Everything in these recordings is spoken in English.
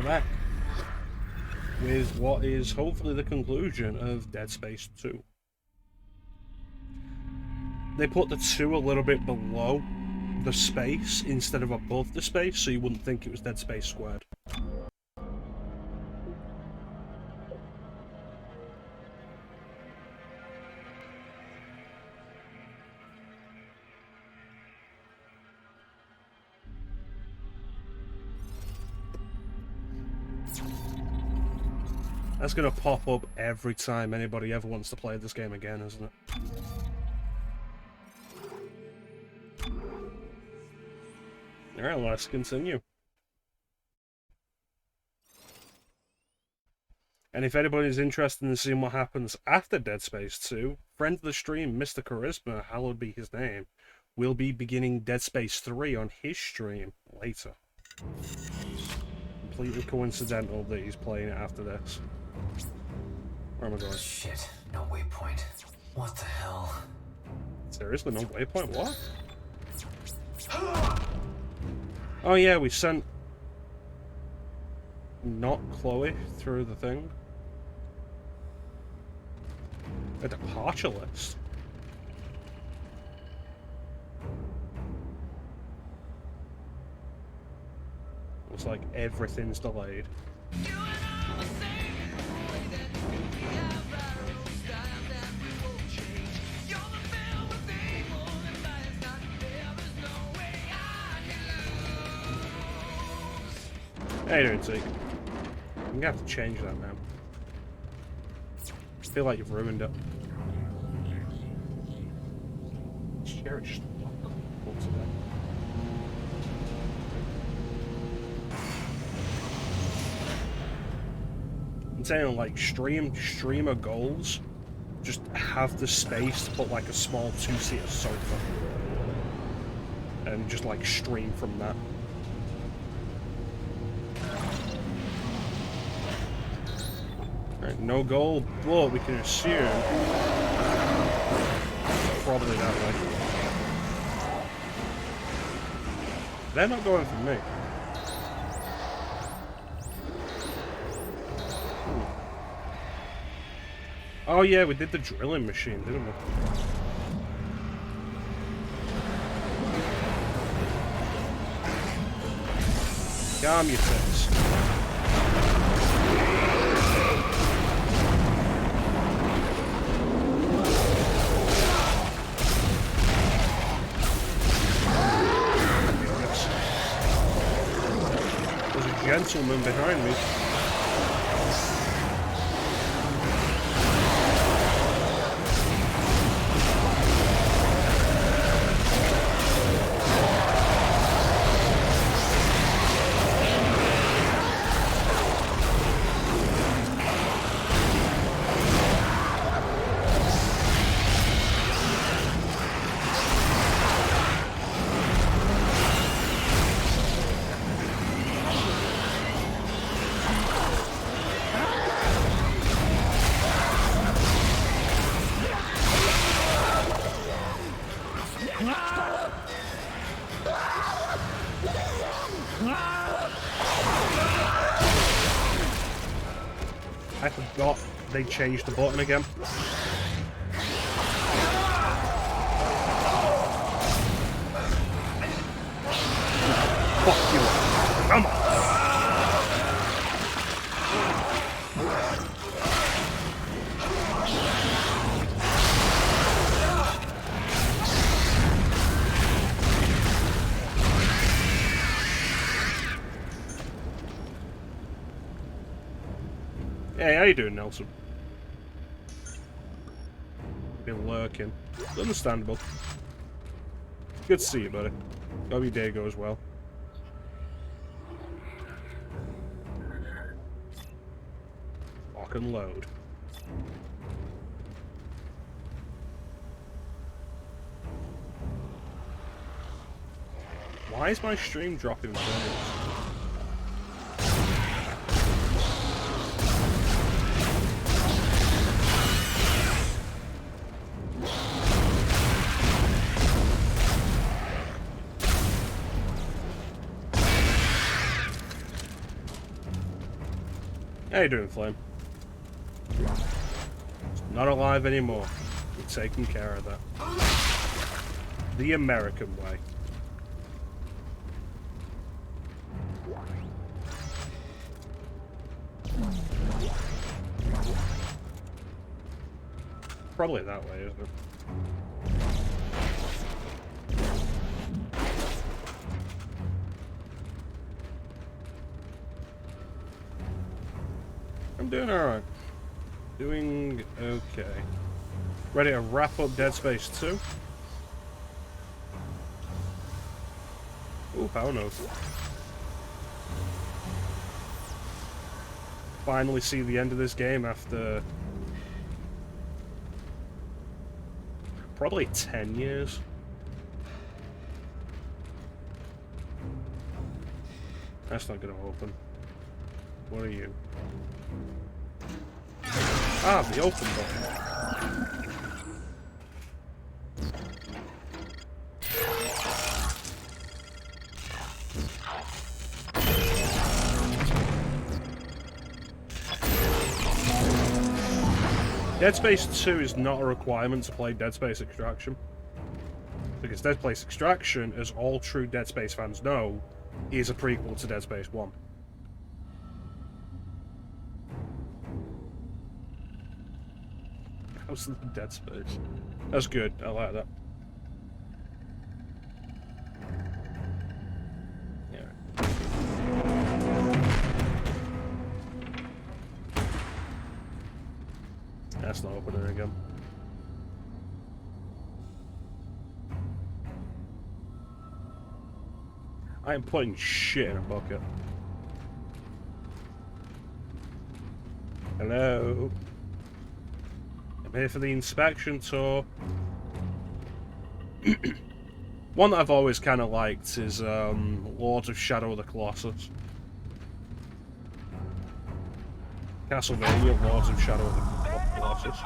we're back with what is hopefully the conclusion of Dead Space 2. They put the 2 a little bit below the space instead of above the space, so you wouldn't think it was Dead Space squared. That's going to pop up every time anybody ever wants to play this game again, isn't it? Alright, let's continue. And if anybody's interested in seeing what happens after Dead Space 2, friend of the stream, Mr. Charisma, hallowed be his name, will be beginning Dead Space 3 on his stream later. Completely coincidental that he's playing it after this. Where am I going? Shit, no waypoint. What the hell? Seriously, no waypoint? What? Oh yeah, we sent not Chloe through the thing. A departure list. Looks like everything's delayed. How you doing, T? I'm gonna have to change that now. I feel like you've ruined it. Cherish once again. I'm saying, like, streamer goals, just have the space to put like a small 2-seater sofa and just like stream from that. Right, no goal, but we can assume probably that way. They're not going for me. Oh yeah, we did the drilling machine, didn't we? Calm your tits. There's a gentleman behind me. I forgot they changed the button again. Fuck you. Come on. Hey, how you doing, Nelson? Been lurking. It's understandable. Good to see you, buddy. Hope your day goes well. Lock and load. Why is my stream dropping frames? How you doing, Flame? It's not alive anymore. We're taking care of that. The American way. Probably that way, isn't it? I'm doing alright. Doing okay. Ready to wrap up Dead Space 2? Ooh, power node. Finally see the end of this game after probably 10 years. That's not gonna open. What are you? Ah, the open button. Dead Space 2 is not a requirement to play Dead Space Extraction. Because Dead Space Extraction, as all true Dead Space fans know, is a prequel to Dead Space 1. How's the Dead Space? That's good, I like that. Yeah. That's not opening again. I am putting shit in a bucket. Hello? I'm here for the inspection tour. One that I've always kind of liked is Lords of Shadow of the Colossus. Castlevania, Lords of Shadow of the Colossus.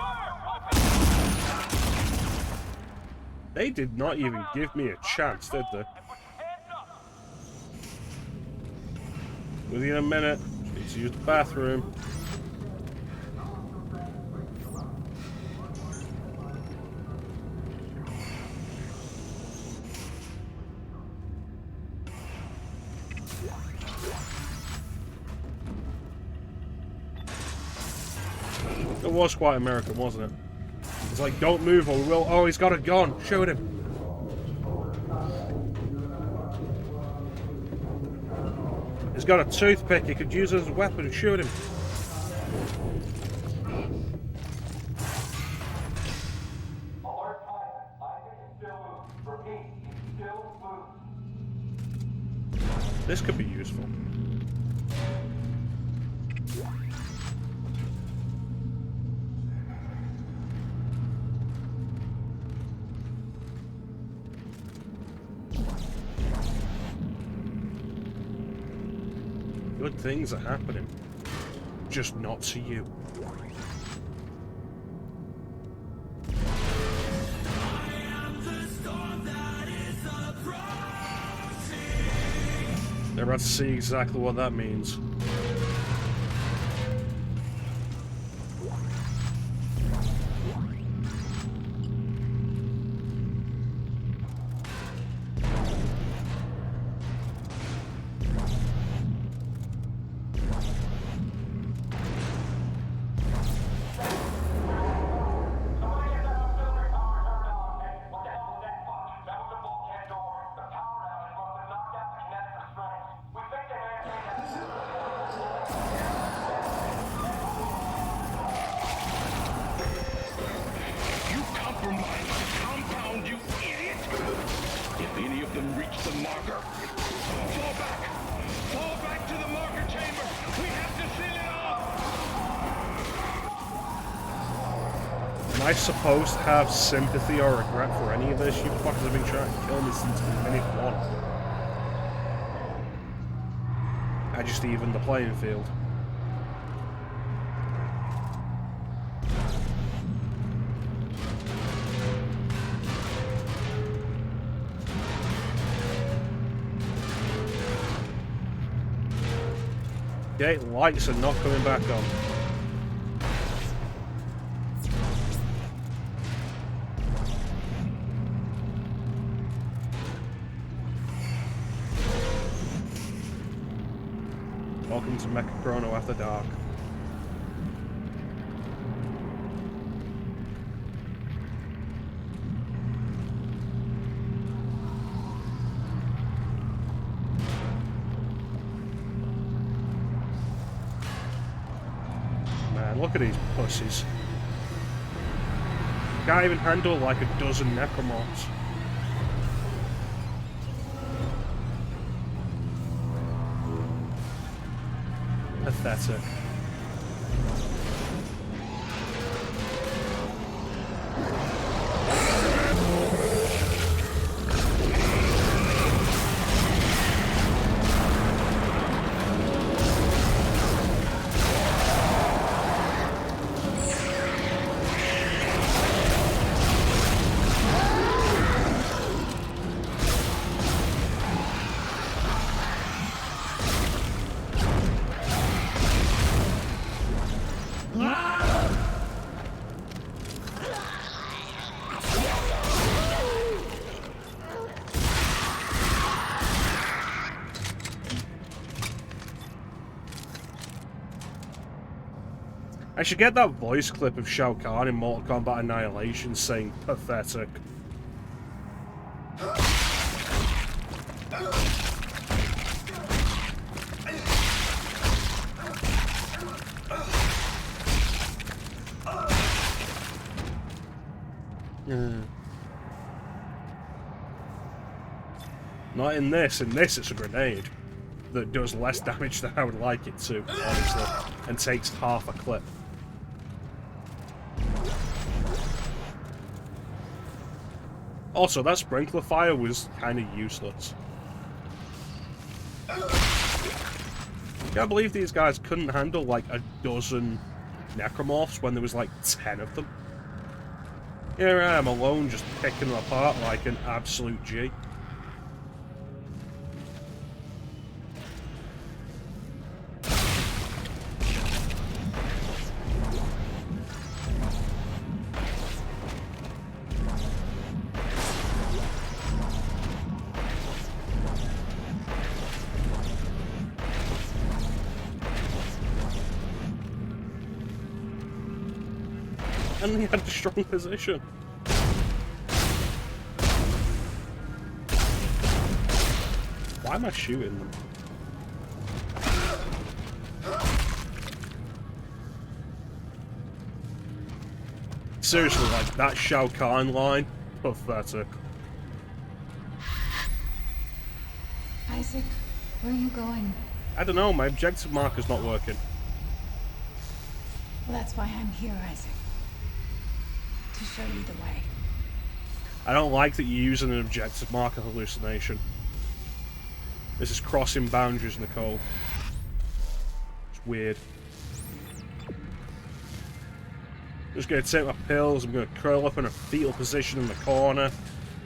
They did not even give me a chance, did they? With you in a minute. Need to use the bathroom. It was quite American, wasn't it? It's like, don't move or we will. Oh, he's got a gun. Shoot him. He's got a toothpick. He could use it as a weapon. Shoot him. This could be useful. Good things are happening. Just not to you. They're about to see exactly what that means. Am I supposed to have sympathy or regret for any of this? You fuckers have been trying to kill me since minute 1. I just evened the playing field. Okay, lights are not coming back on. Welcome to Mecha-Chrono After Dark. Man, look at these pussies. Can't even handle like a dozen necromorphs. Pathetic. I should get that voice clip of Shao Kahn in Mortal Kombat Annihilation saying pathetic. Not in this. In this, it's a grenade that does less damage than I would like it to, honestly, and takes half a clip. Also, that sprinkler fire was kind of useless. Can't believe these guys couldn't handle like a dozen necromorphs when there was like 10 of them. Here I am alone just picking them apart like an absolute G. And he had a strong position. Why am I shooting them? Seriously, like, that Shao Kahn line, pathetic. Isaac, where are you going? I don't know, my objective marker's not working. Well, that's why I'm here, Isaac. To show you the way. I don't like that you're using an objective marker hallucination. This is crossing boundaries, Nicole. It's weird. I'm just going to take my pills, I'm going to curl up in a fetal position in the corner,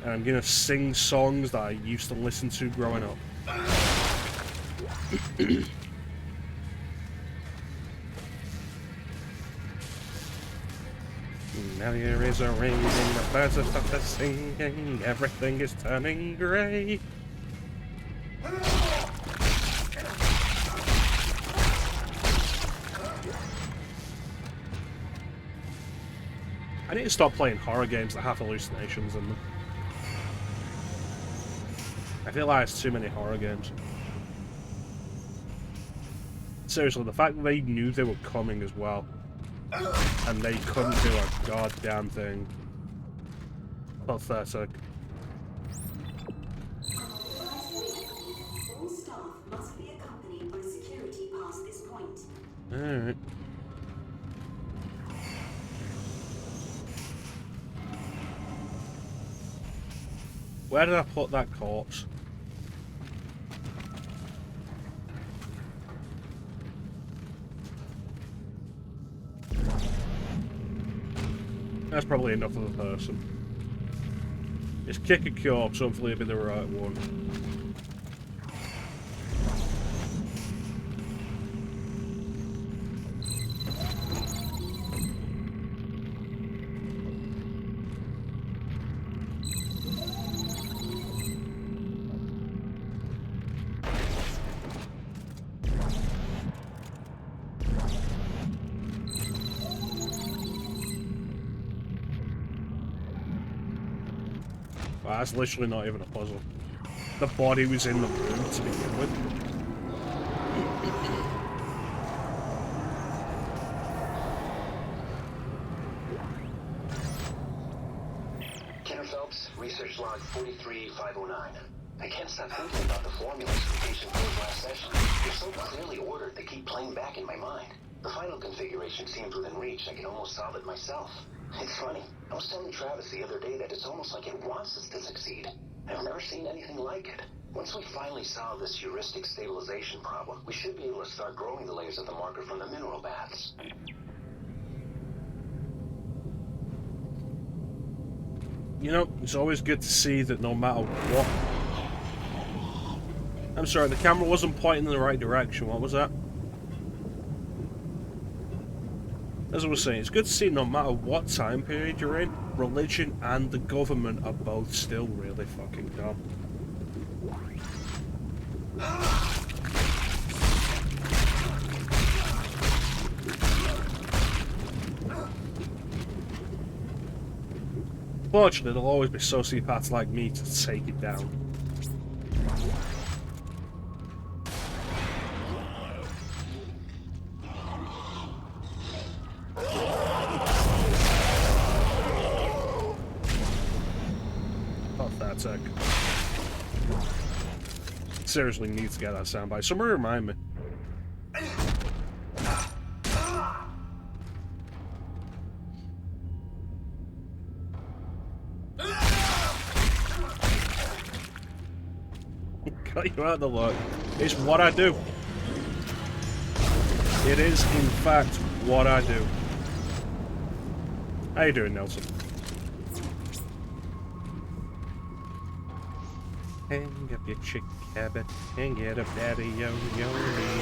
and I'm going to sing songs that I used to listen to growing up. Now here is a ring, the birds have stopped singing, everything is turning grey. I need to stop playing horror games that have hallucinations in them. I feel like it's too many horror games. Seriously, the fact that they knew they were coming as well, and they couldn't do a goddamn thing. Pathetic. All staff must be accompanied by security past this point. Alright. Where did I put that corpse? That's probably enough of a person. Just kick a corpse, hopefully it'll be the right one. Well, that's literally not even a puzzle. The body was in the room to begin with. Research log 43509. I can't stop thinking about the formulas from patient 4's last session. They're so clearly ordered, they keep playing back in my mind. The final configuration seems within reach. I can almost solve it myself. It's funny. I was telling Travis the other day that it's almost like it wants us to succeed. I've never seen anything like it. Once we finally solve this heuristic stabilization problem, we should be able to start growing the layers of the marker from the mineral baths. You know, it's always good to see that no matter what... I'm sorry, the camera wasn't pointing in the right direction. What was that? As I was saying, it's good to see no matter what time period you're in, religion and the government are both still really fucking dumb. Fortunately, there'll always be sociopaths like me to take it down. Pathetic. Seriously need to get that soundbite. Somebody remind me. Cut you out of the look. It's what I do. It is, in fact, what I do. How you doing, Nelson? Hang up your chick cabin and get up daddy yo yo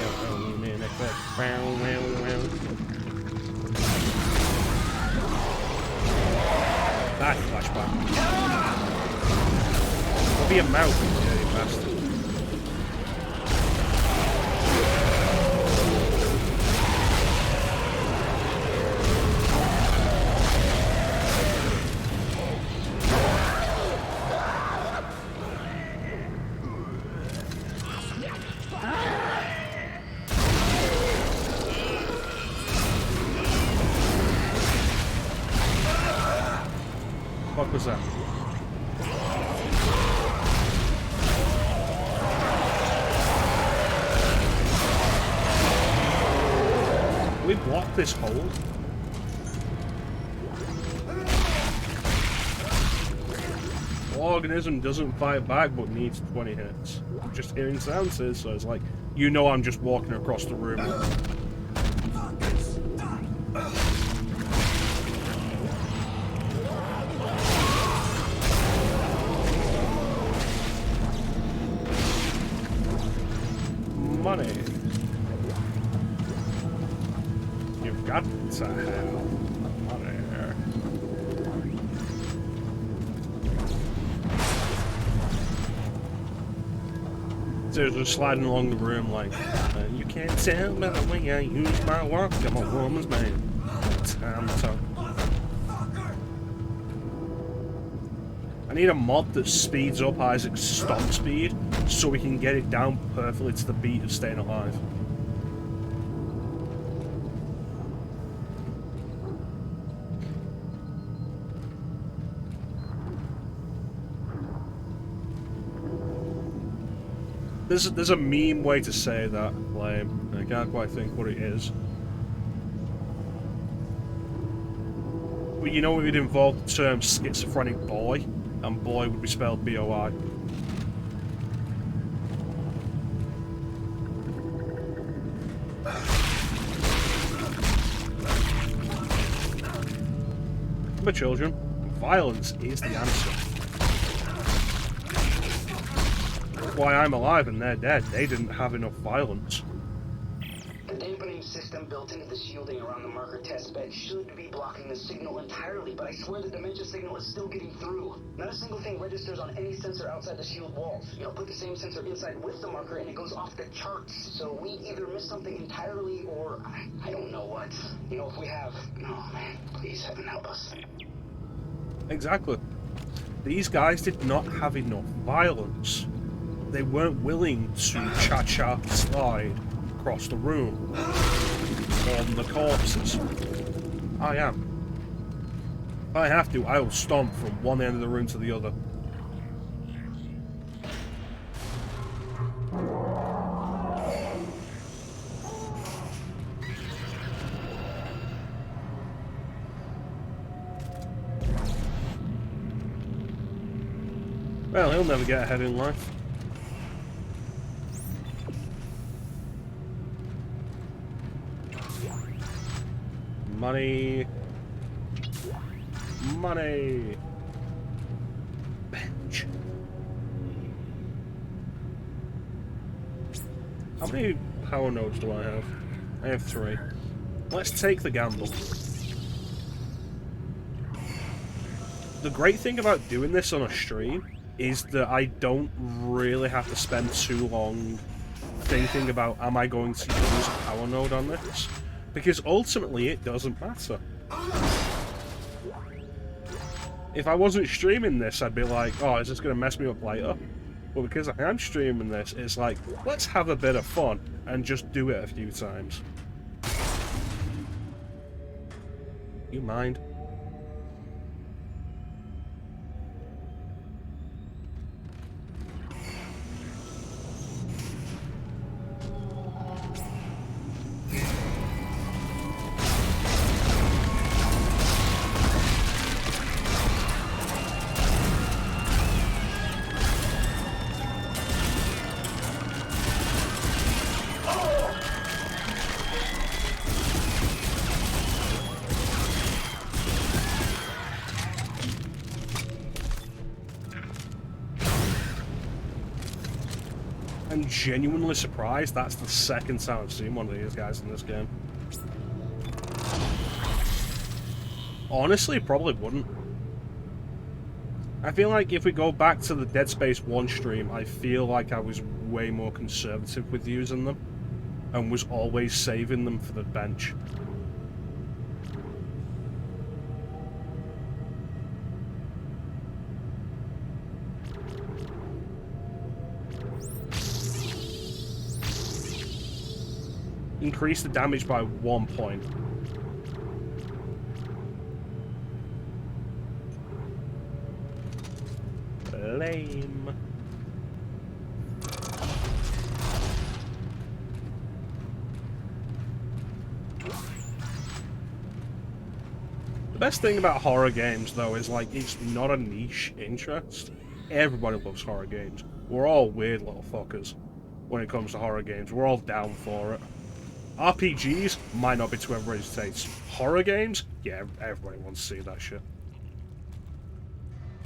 yo in a quick round round. That flashback. There'll be a mouth, you dirty bastard. What was that? We blocked this hole. The organism doesn't fight back but needs 20 hits. I'm just hearing sounds, so it's like, you know I'm just walking across the room. Money. You've got to have money. So just sliding along the room like, you can't tell by the way I use my walk. I'm a woman's man. Time to talk. I need a mod that speeds up Isaac's stomp speed so we can get it down perfectly to the beat of Staying Alive. There's a meme way to say that, lame. I can't quite think what it is. Well, you know it would involve the term schizophrenic boy, and boy would be spelled B-O-I. For children, violence is the answer. Why I'm alive and they're dead. They didn't have enough violence. The dampening system built into the shielding around the marker test bed should be blocking the signal entirely, but I swear the dementia signal is still getting through. Not a single thing registers on any sensor outside the shield walls. You know, put the same sensor inside with the marker and it goes off the charts. So we either missed something entirely or I don't know what. You know, if we have... Oh man, please heaven help us. Exactly. these guys did not have enough violence. They weren't willing to cha-cha slide across the room on the corpses. I am. If I have to, I will stomp from one end of the room to the other. Well, he'll never get ahead in life. Money. Money. Bench. How many power nodes do I have? I have 3. Let's take the gamble. The great thing about doing this on a stream is that I don't really have to spend too long thinking about, am I going to use a power node on this? Because ultimately it doesn't matter. If I wasn't streaming this, I'd be like, oh, is this going to mess me up later? But because I am streaming this, it's like, let's have a bit of fun and just do it a few times. You mind? I'm genuinely surprised that's the second time I've seen one of these guys in this game. Honestly, probably wouldn't. I feel like if we go back to the Dead Space 1 stream, I feel like I was way more conservative with using them, and was always saving them for the bench. Increase the damage by 1 point. Lame. The best thing about horror games, though, is like it's not a niche interest. Everybody loves horror games. We're all weird little fuckers when it comes to horror games. We're all down for it. RPGs might not be to everybody's taste. Horror games? Yeah, everybody wants to see that shit.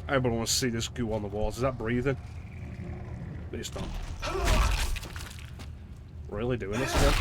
Everybody wants to see this goo on the walls. Is that breathing? It's not. Really doing this again?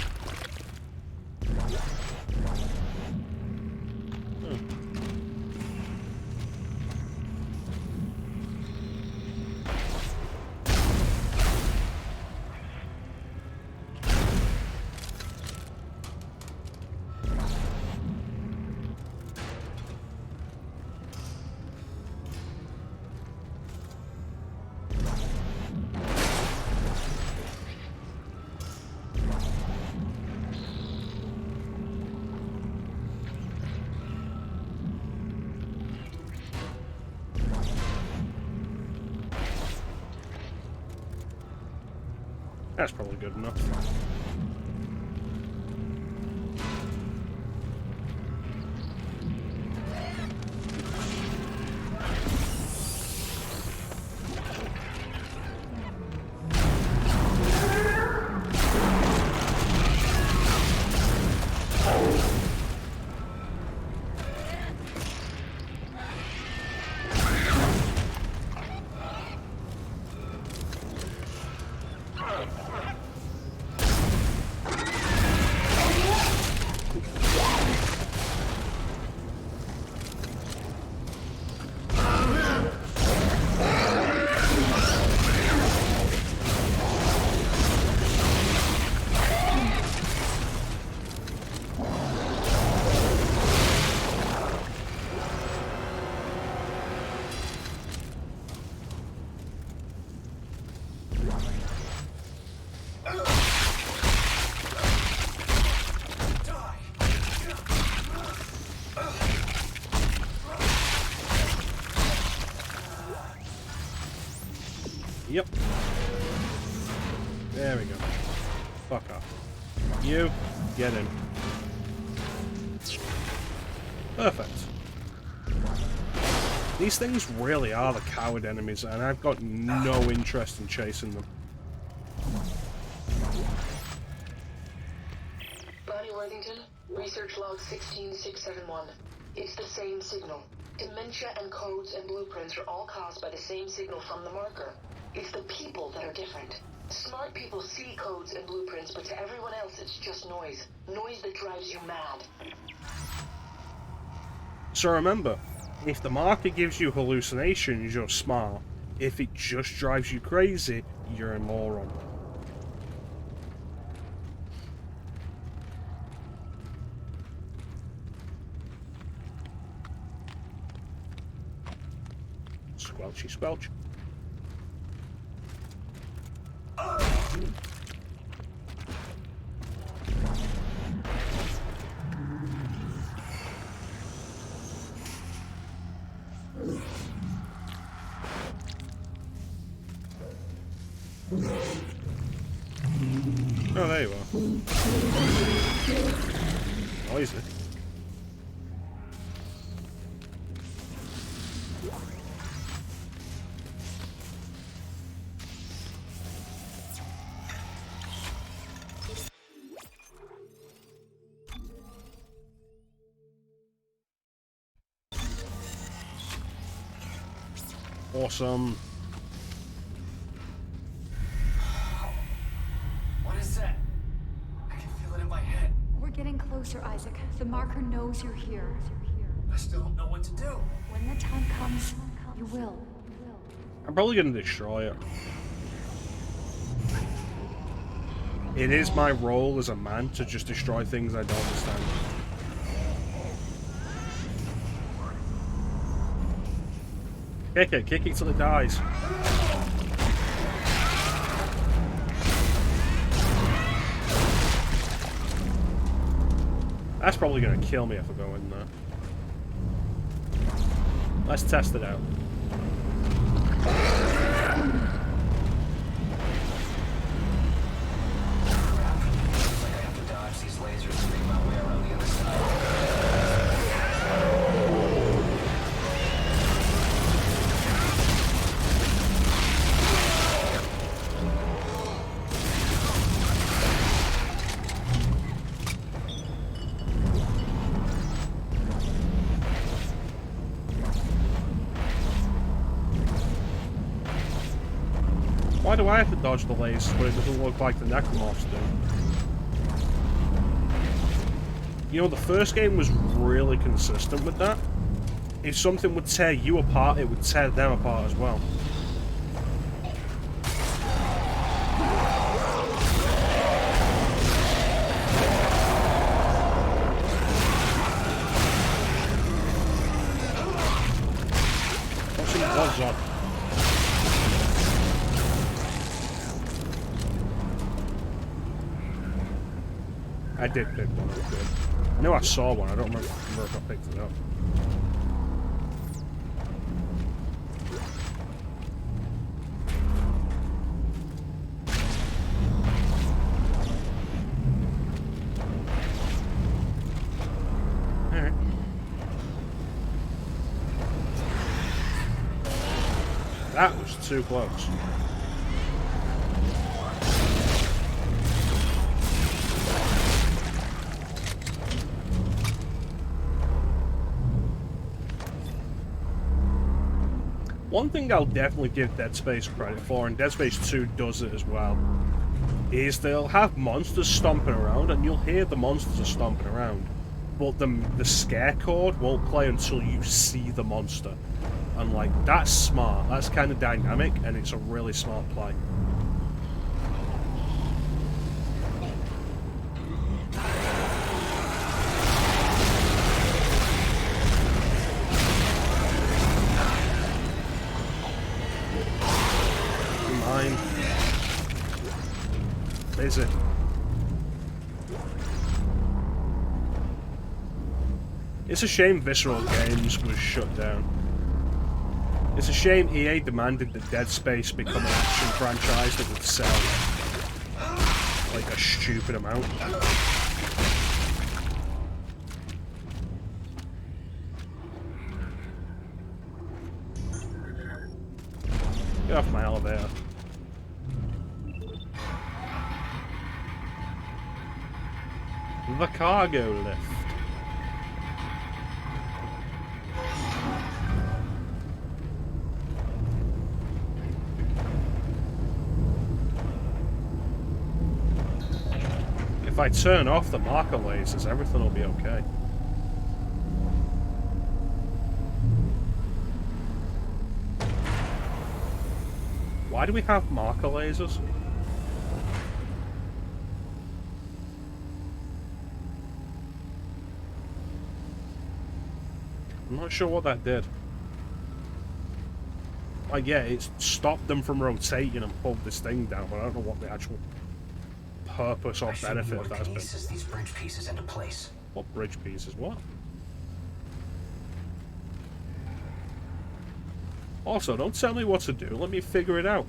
That's probably good enough. Fuck off. You, get in. Perfect. These things really are the coward enemies, and I've got no interest in chasing them. Bonnie Worthington, research log 16671. It's the same signal. Dementia and codes and blueprints are all caused by the same signal from the marker. It's the people that are different. Smart people see codes and blueprints, but to everyone else it's just noise. Noise that drives you mad. So remember, if the marker gives you hallucinations, you're smart. If it just drives you crazy, you're a moron. Squelchy squelch. Oh, there you are. Noisy. Awesome. What is that? I can feel it in my head. We're getting closer, Isaac. The marker knows you're here. I still don't know what to do. When the time comes, you will. I'm probably going to destroy it. It is my role as a man to just destroy things I don't understand. Kick it till it dies. That's probably going to kill me if I go in there. Let's test it out. Looks like I have to dodge these lasers and make my way around the other side. Why do I have to dodge the lasers, but it doesn't look like the necromorphs do? You know, the first game was really consistent with that. If something would tear you apart, it would tear them apart as well. What's in the up? I did pick one up, good. I know I saw one, I don't remember if I picked it up. Alright. That was too close. One thing I'll definitely give Dead Space credit for, and Dead Space 2 does it as well, is they'll have monsters stomping around, and you'll hear the monsters are stomping around, but the scare chord won't play until you see the monster. And like, that's smart, that's kind of dynamic, and it's a really smart play. Is it? It's a shame Visceral Games was shut down. It's a shame EA demanded that Dead Space become an action franchise that would sell. like a stupid amount. Get off my elevator. The cargo lift. If I turn off the marker lasers, everything will be okay. Why do we have marker lasers? I'm not sure what that did. Like, yeah, it stopped them from rotating and pulled this thing down, but I don't know what the actual purpose or benefit of that has been. These bridge pieces into place. What bridge pieces? What? Also, don't tell me what to do. Let me figure it out.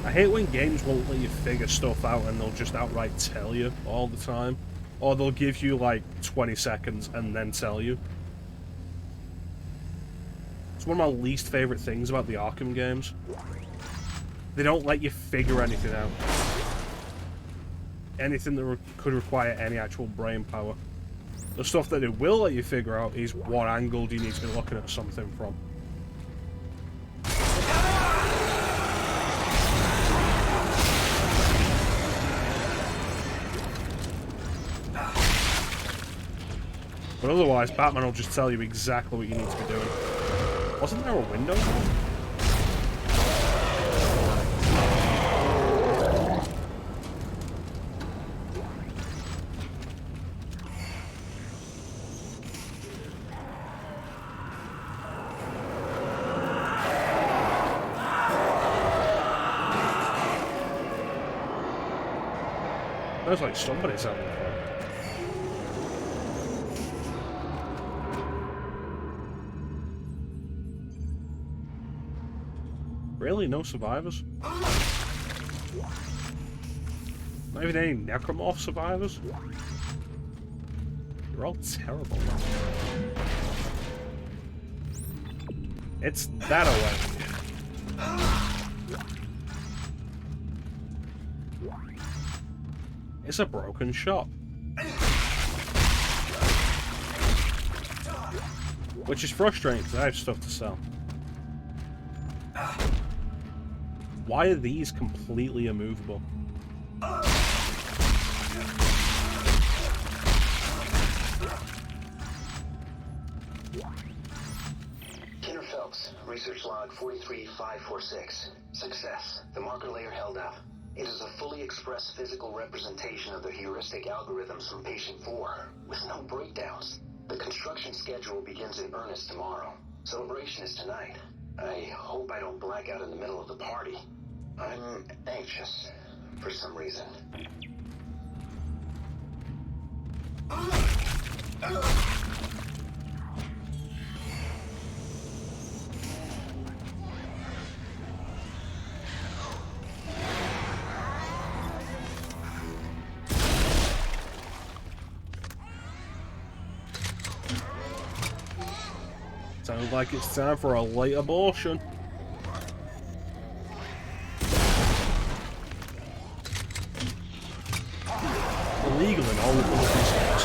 I hate when games won't let you figure stuff out and they'll just outright tell you all the time. Or they'll give you like 20 seconds and then tell you. It's one of my least favourite things about the Arkham games. They don't let you figure anything out. Anything that could require any actual brain power. The stuff that it will let you figure out is what angle do you need to be looking at something from. But otherwise, Batman will just tell you exactly what you need to be doing. Wasn't there a window there? Sounds like somebody's having fun. Really? No survivors? Not even any necromorph survivors? You're all terrible. It's that away. It's a broken shop. Which is frustrating because I have stuff to sell. Why are these completely immovable? Kenner Phelps, research log 43546. Success. The marker layer held up. It is a fully expressed physical representation of the heuristic algorithms from patient 4, with no breakdowns. The construction schedule begins in earnest tomorrow. Celebration is tonight. I hope I don't black out in the middle of the party. I'm anxious, for some reason. Sounds like it's time for a late abortion. Illegal in all of these states.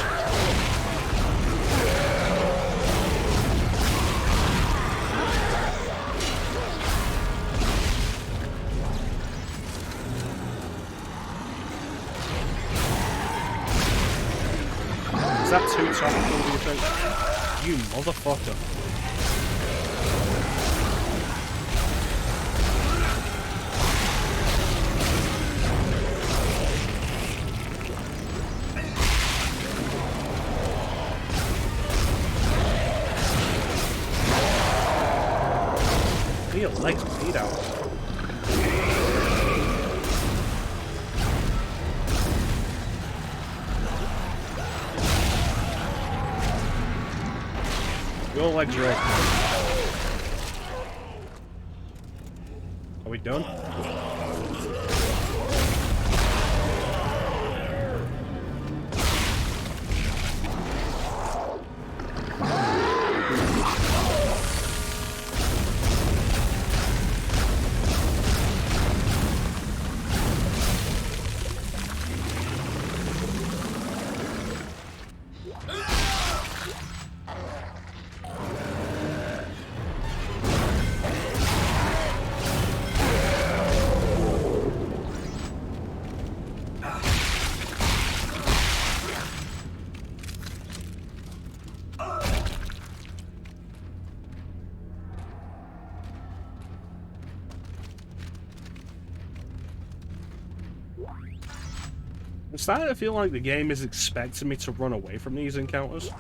Is that too topical, do you think? You motherfucker. your legs bleed out? Your legs are open. Are we done? I'm starting to feel like the game is expecting me to run away from these encounters.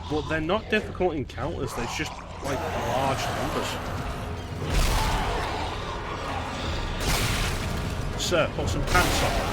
But they're not difficult encounters, they're just like large numbers. Sir, put some pants on.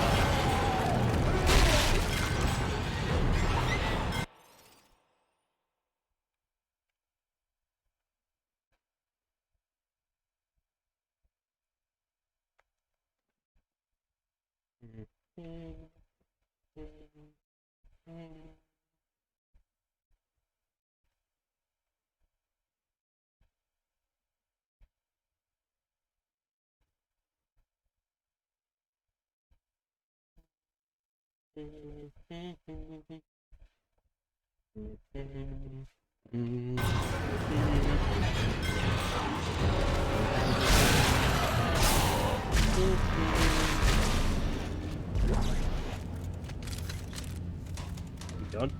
You done?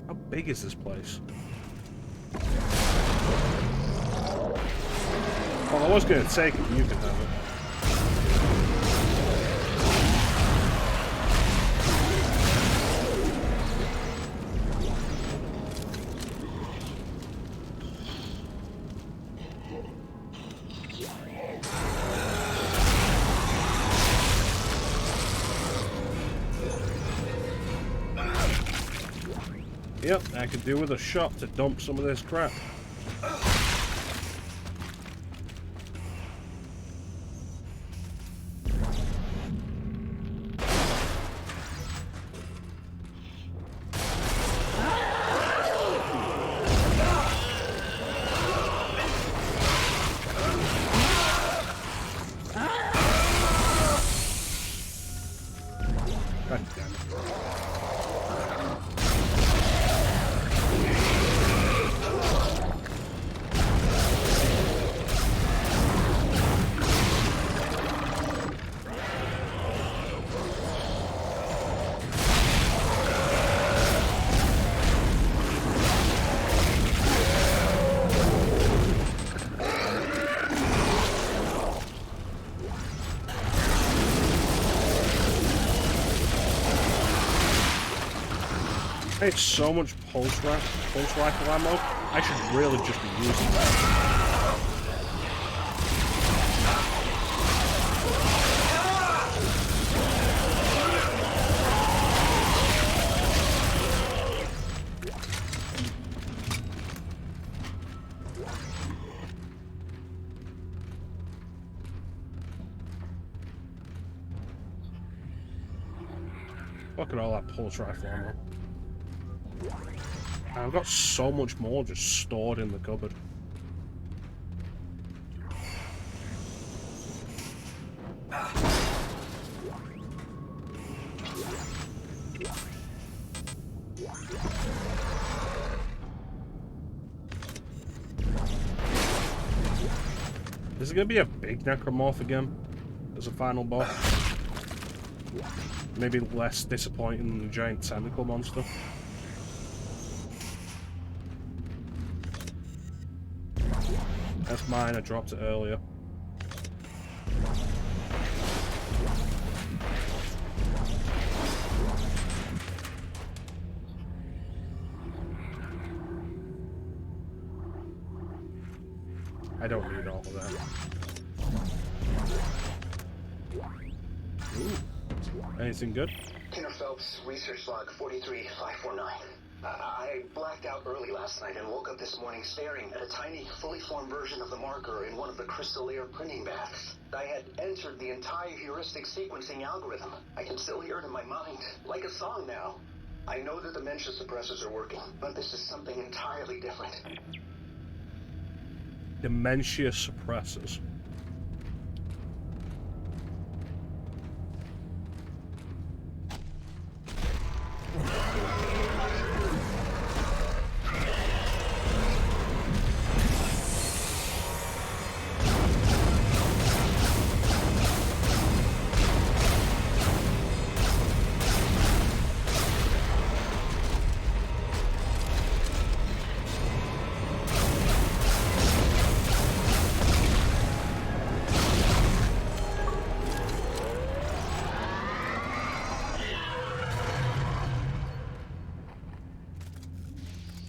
How big is this place? Well, I was going to take it, you can have it. Yep, I could do with a shot to dump some of this crap. God damn it. I have so much pulse rifle ammo, I should really just be using that. Look at all that pulse rifle ammo. I've got so much more just stored in the cupboard. Is it going to be a big necromorph again as a final boss? Maybe less disappointing than the giant tentacle monster. That's mine, I dropped it earlier. I don't need all of that. Ooh. Anything good? Kenner Phelps, research log 43549. I blacked out early last night and woke up this morning staring at a tiny, fully formed version of the marker in one of the crystal layer printing baths. I had entered the entire heuristic sequencing algorithm. I can still hear it in my mind, like a song now. I know that dementia suppressors are working, but this is something entirely different. Dementia suppressors.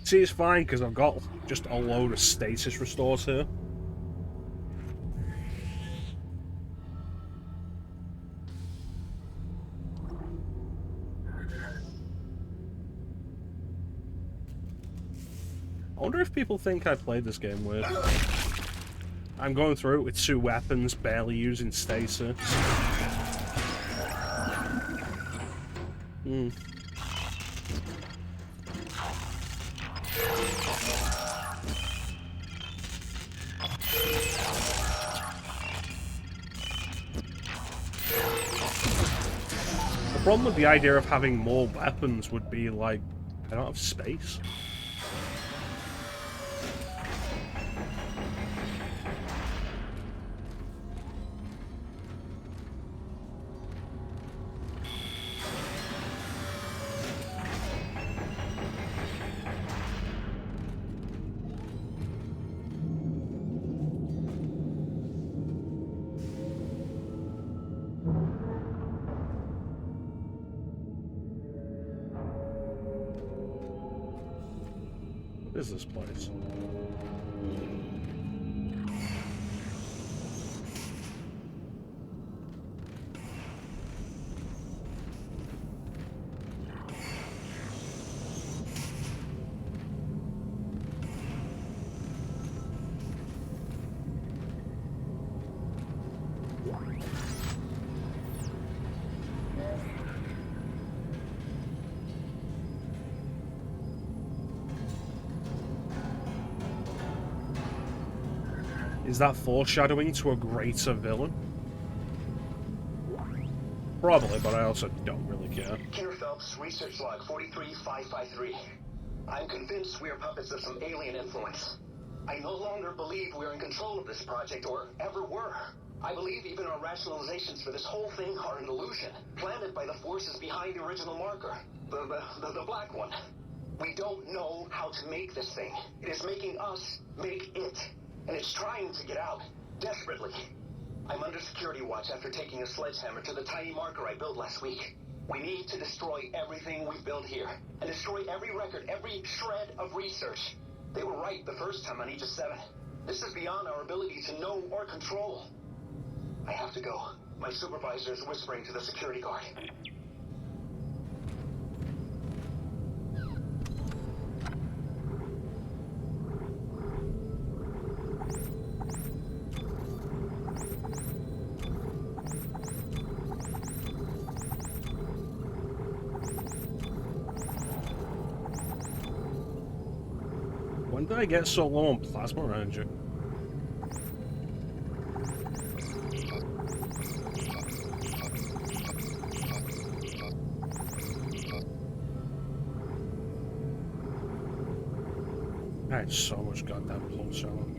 See, it's fine because I've got just a load of stasis restores here. I wonder if people think I played this game weird. I'm going through it with 2 weapons, barely using stasis. The problem with the idea of having more weapons would be like, I don't have space. What is this place? Is that foreshadowing to a greater villain? Probably, but I also don't really care. Kenner Phelps, research log 43553. I'm convinced we are puppets of some alien influence. I no longer believe we're in control of this project, or ever were. I believe even our rationalizations for this whole thing are an illusion, planted by the forces behind the original marker. The black one. We don't know how to make this thing. It is making us make it. And it's trying to get out, desperately. I'm under security watch after taking a sledgehammer to the tiny marker I built last week. We need to destroy everything we've built here, and destroy every record, every shred of research. They were right the first time on Aegis 7. This is beyond our ability to know or control. I have to go. My supervisor is whispering to the security guard. When did I get so low on plasma energy? I had so much goddamn pulse, Shaun.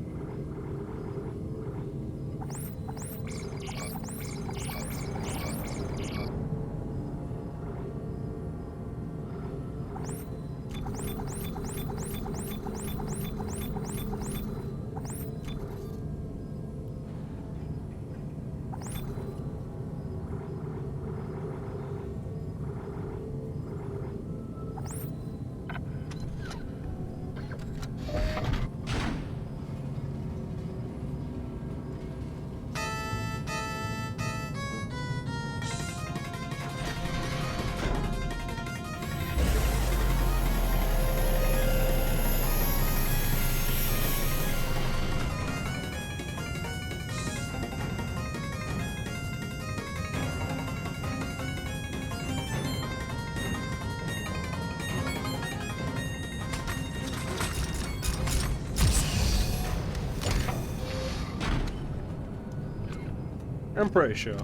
I'm pretty sure.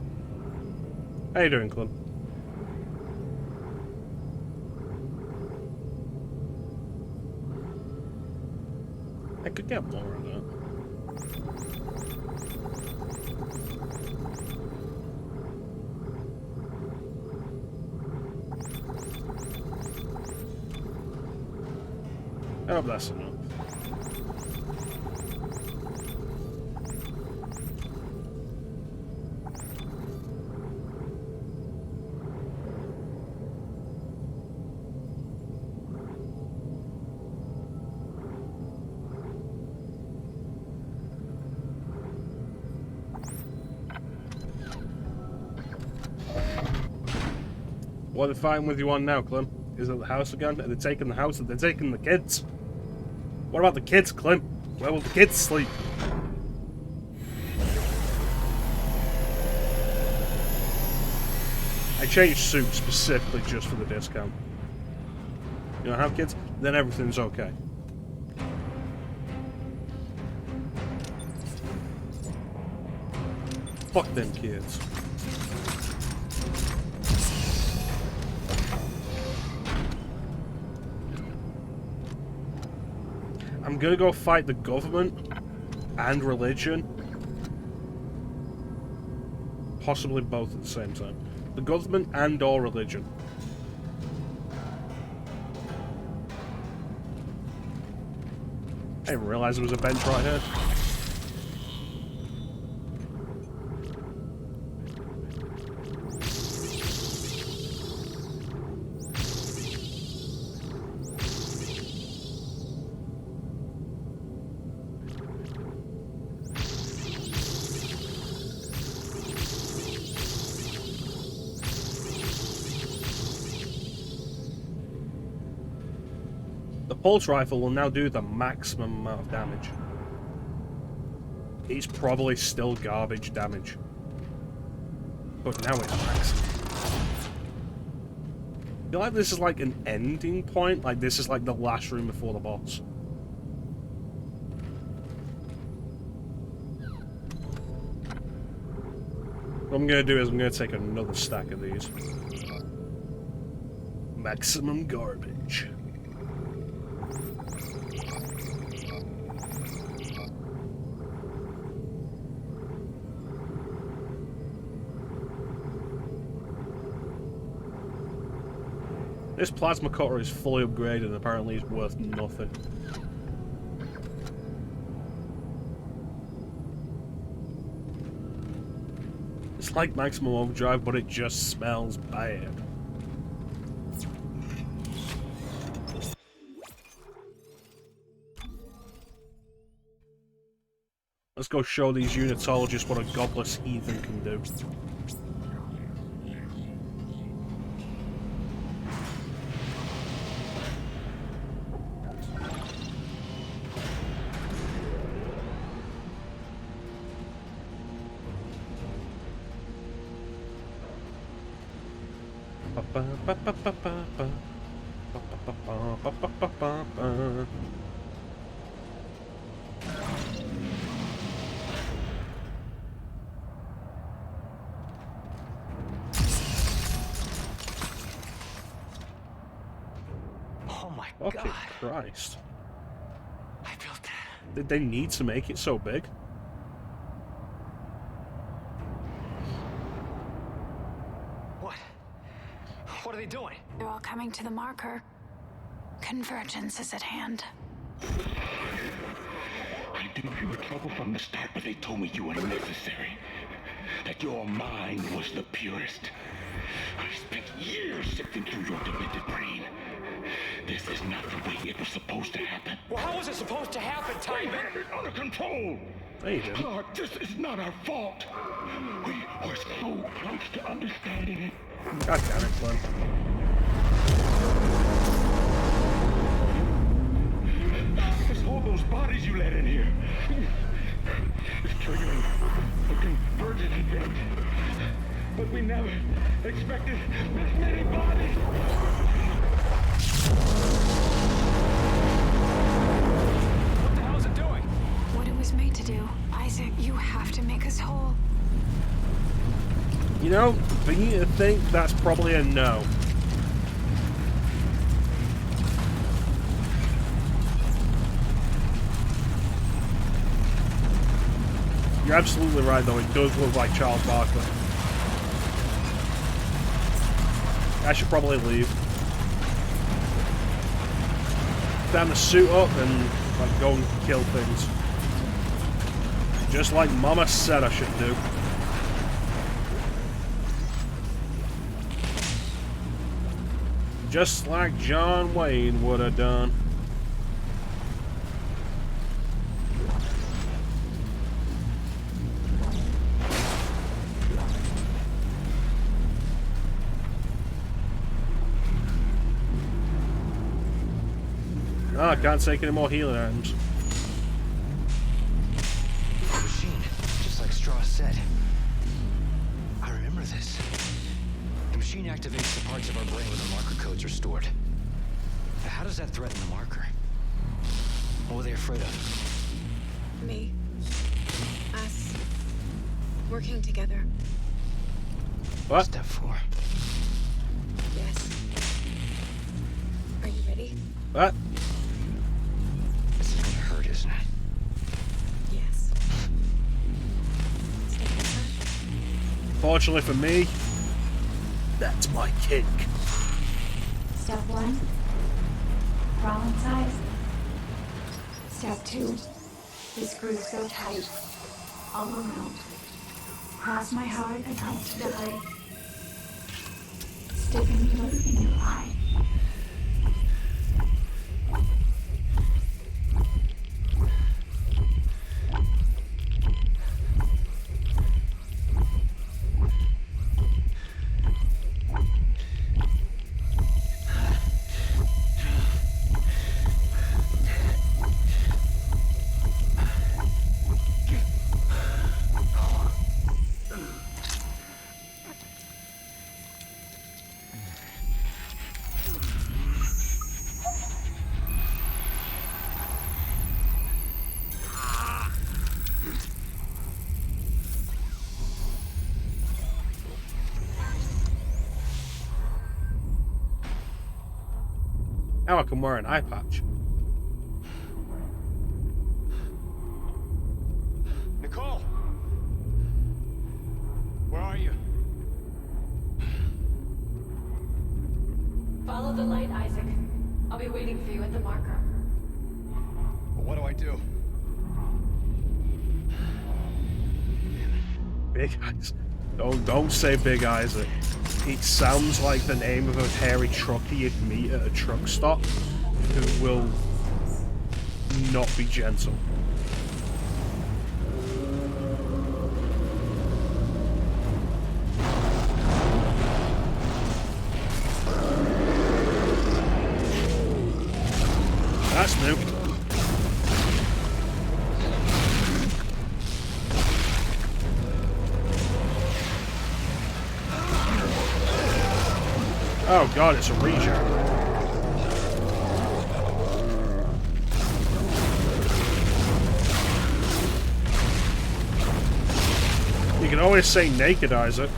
How you doing, Club? I could get more of that. I hope that's enough. What are they fighting with you on now, Clem? Is it the house again? Are they taking the house? Are they taking the kids? What about the kids, Clem? Where will the kids sleep? I changed suit specifically just for the discount. You don't have kids? Then everything's okay. Fuck them kids. I'm gonna go fight the government and religion. Possibly both at the same time. The government and or religion. I didn't realise there was a bench right here. The pulse rifle will now do the maximum amount of damage. It's probably still garbage damage, but now it's maximum. I feel like this is like an ending point, like this is like the last room before the boss. What I'm gonna do is I'm gonna take another stack of these. Maximum garbage. This plasma cutter is fully upgraded and apparently is worth nothing. It's like maximum overdrive, but it just smells bad. Let's go show these unitologists what a godless heathen can do. Oh my Fucking god. Christ. I built that. Did they need to make it so big? What? What are they doing? They're all coming to the marker. Convergence is at hand. I knew you were trouble from the start, but they told me you were necessary. That your mind was the purest. I spent years sifting through your demented brain. This is not the way it was supposed to happen. Well, how was it supposed to happen, We Timon? had it under control. They didn't. Clark, this is not our fault. We were so close to understanding it. God damn it, Glenn. It's all those bodies you let in here. It's triggering a convergent event. But we never expected this many bodies. What the hell is it doing? What it was made to do. Isaac, you have to make us whole. You know, for you to think, that's probably a no. You're absolutely right, though. It does look like Charles Barkley. I should probably leave. Time to suit up and like go and kill things. Just like Mama said I should do. Just like John Wayne would have done. Oh, I can't take any more healing items. Machine, just like Straw said. I remember this. The machine activates the parts of our brain where the marker codes are stored. But how does that threaten the marker? What were they afraid of? Me. Us. Working together. What? Step 4. Yes. Are you ready? What? This is gonna hurt, isn't it? Yes. Step 1. Fortunately for me, that's my kink. Step 1. Crawl inside. Step 2. The screws so tight. All around. Cross my heart and hope to die. Stick a needle in your eye. Now I can wear an eye patch. Nicole! Where are you? Follow the light, Isaac. I'll be waiting for you at the marker. What do I do? Big Eyes. Don't say Big Isaac. It sounds like the name of a hairy trucker you'd meet at a truck stop who will not be gentle. That's new. Oh god, it's a reject. You can always say naked Isaac.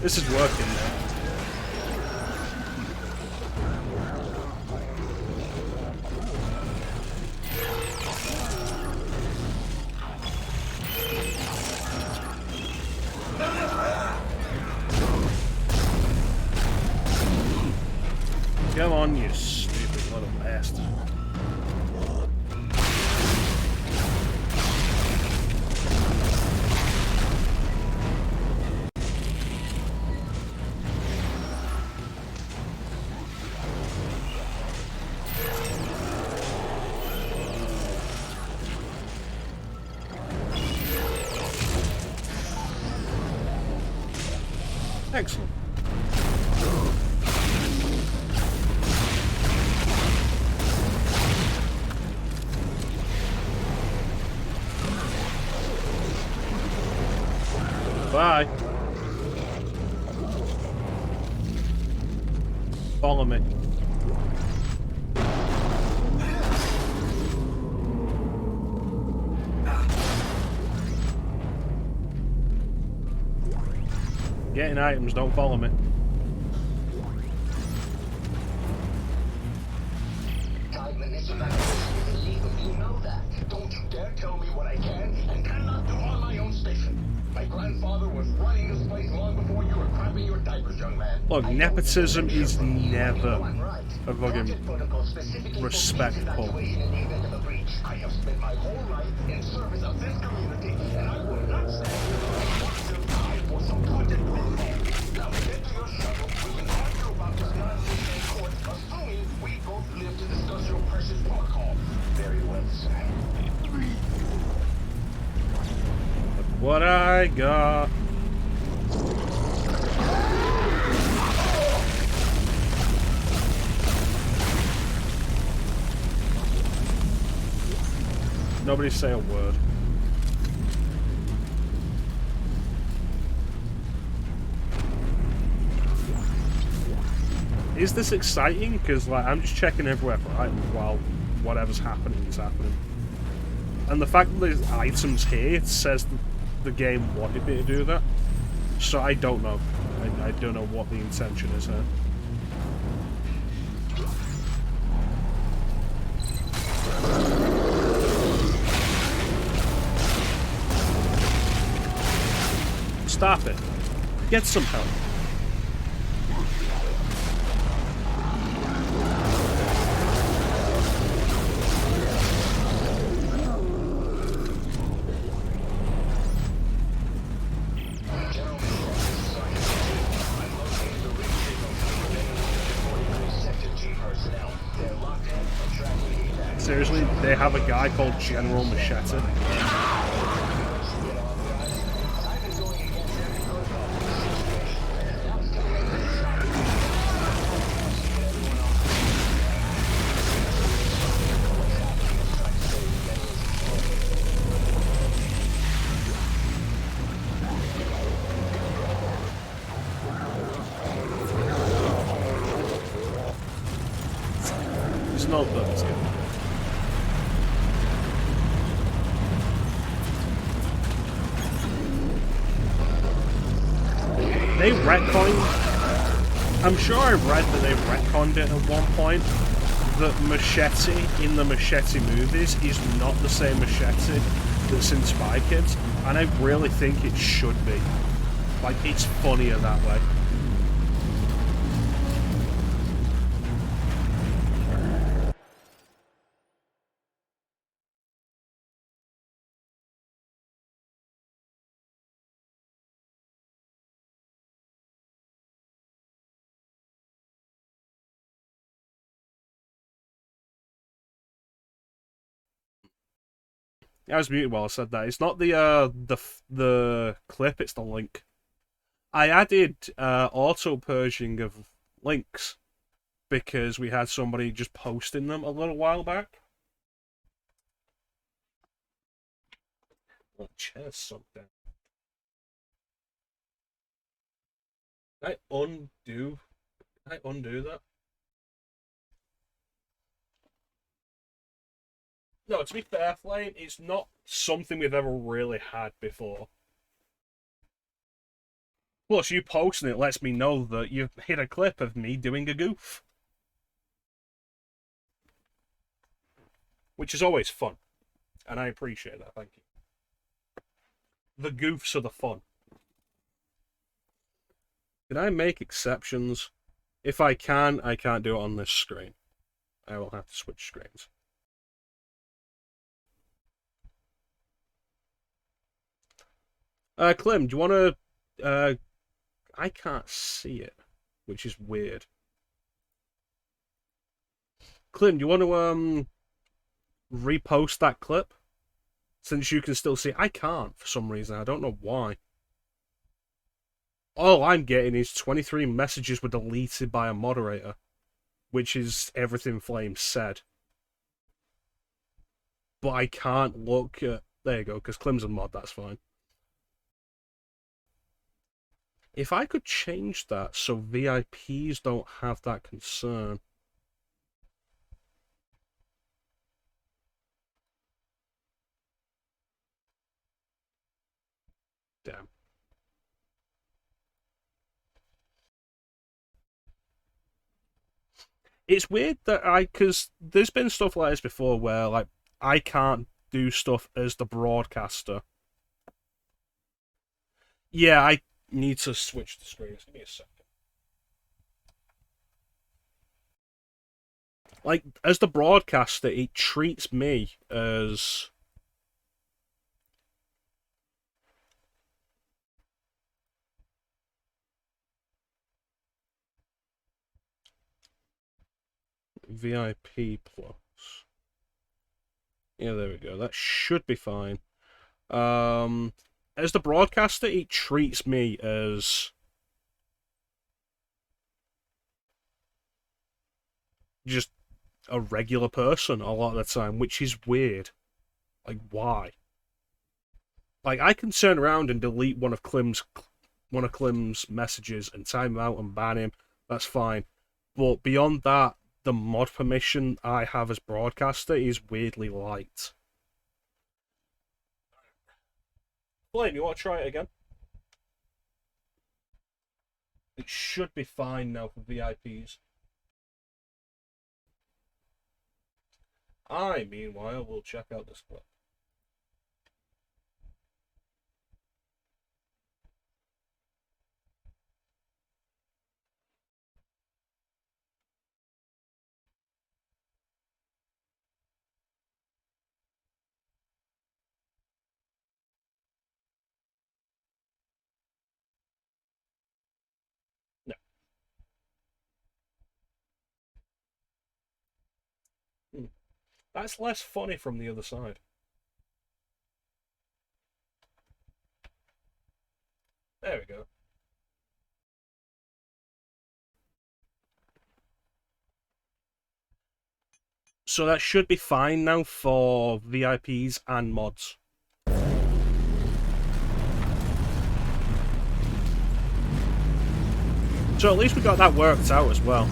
This is working now. Come on, you stupid little bastard. Excellent. Bye. Follow me. Getting items, don't follow me. 5 minutes of activation is illegal. You know that. Don't you dare tell me what I can and cannot do on my own station. My grandfather was running this place long before you were crapping your diapers, young man. Look, nepotism is never Right. a fucking Project protocol specifically respectful. evacuation in the event of a breach. I have spent my whole life in service of this community, and I will not stand to die for some project mayhem. Now get to your shuttle. We can argue about this nonsense in court, assuming we both live to discuss your precious protocol. Very well, sir. What I got. Nobody say a word. Is this exciting? Because like I'm just checking everywhere for items while whatever's happening is happening. And the fact that there's items here, it says that the game wanted me to do that. So I don't know. I don't know what the intention is here. Stop it. Get some help. Seriously, they have a guy called General Machete. It's not that it's good. They retconned. I'm sure I read that they retconned it at one point. That Machete in the Machete movies is not the same Machete that's in Spy Kids, and I really think it should be. Like, it's funnier that way. I was muted while I said that. It's not the clip, it's the link. I added auto purging of links because we had somebody just posting them a little while back. Oh, chair's sunk down. Can I undo that? No, to be fair, Flame, it's not something we've ever really had before. Plus, you posting it lets me know that you've hit a clip of me doing a goof. Which is always fun. And I appreciate that, thank you. The goofs are the fun. Can I make exceptions? If I can, I can't do it on this screen. I will have to switch screens. Clem, do you want to... I can't see it, which is weird. Clem, do you want to repost that clip? Since you can still see it. I can't, for some reason. I don't know why. All I'm getting is 23 messages were deleted by a moderator, which is everything Flame said. But I can't look at... There you go, because Clem's a mod, that's fine. If I could change that so VIPs don't have that concern. Damn. It's weird that because there's been stuff like this before where, like, I can't do stuff as the broadcaster. Yeah, I need to switch the screens. Give me a second. Like, as the broadcaster, it treats me as... VIP plus. Yeah, there we go. That should be fine. As the broadcaster, it treats me as just a regular person a lot of the time, which is weird. Like, why? Like, I can turn around and delete one of Klim's messages and time him out and ban him. That's fine. But beyond that, the mod permission I have as broadcaster is weirdly light. Flame, you want to try it again? It should be fine now for VIPs. Meanwhile, will check out this clip. No. That's less funny from the other side. There we go. So that should be fine now for VIPs and mods. So at least we got that worked out as well.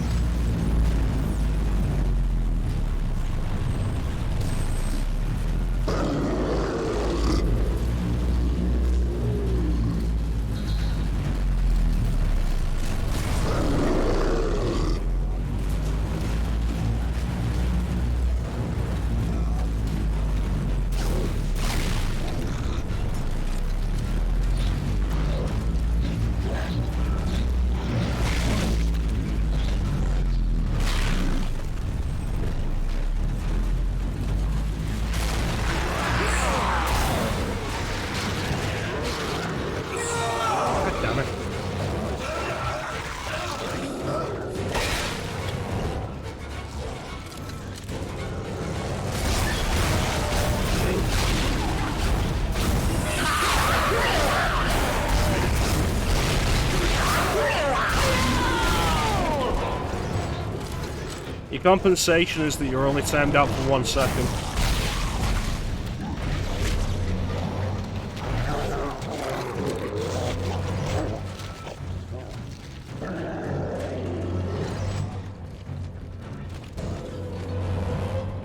Your compensation is that you're only timed out for 1 second.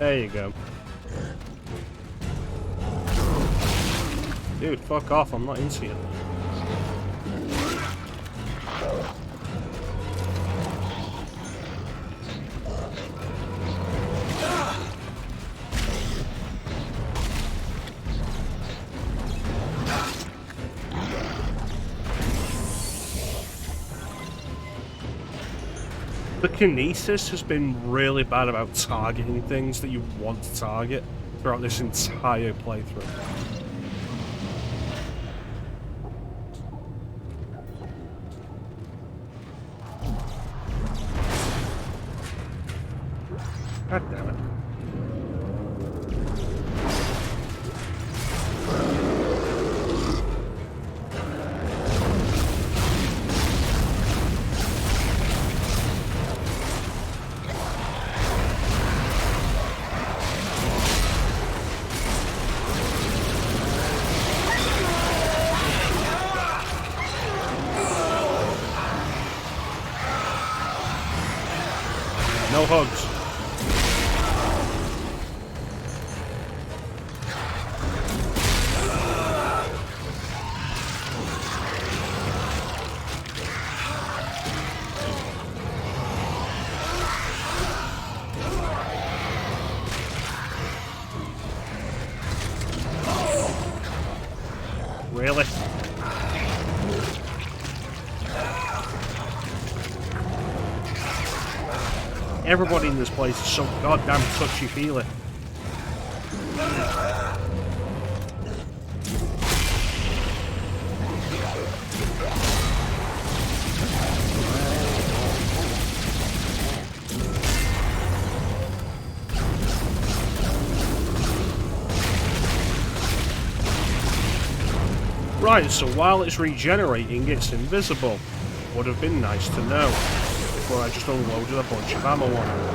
There you go. Dude, fuck off, I'm not into it. The kinesis has been really bad about targeting things that you want to target throughout this entire playthrough. God damn it. No hugs. Really? Everybody in this place is so goddamn touchy-feely. Right, so while it's regenerating, it's invisible. Would have been nice to know before I just unloaded a bunch of ammo on it.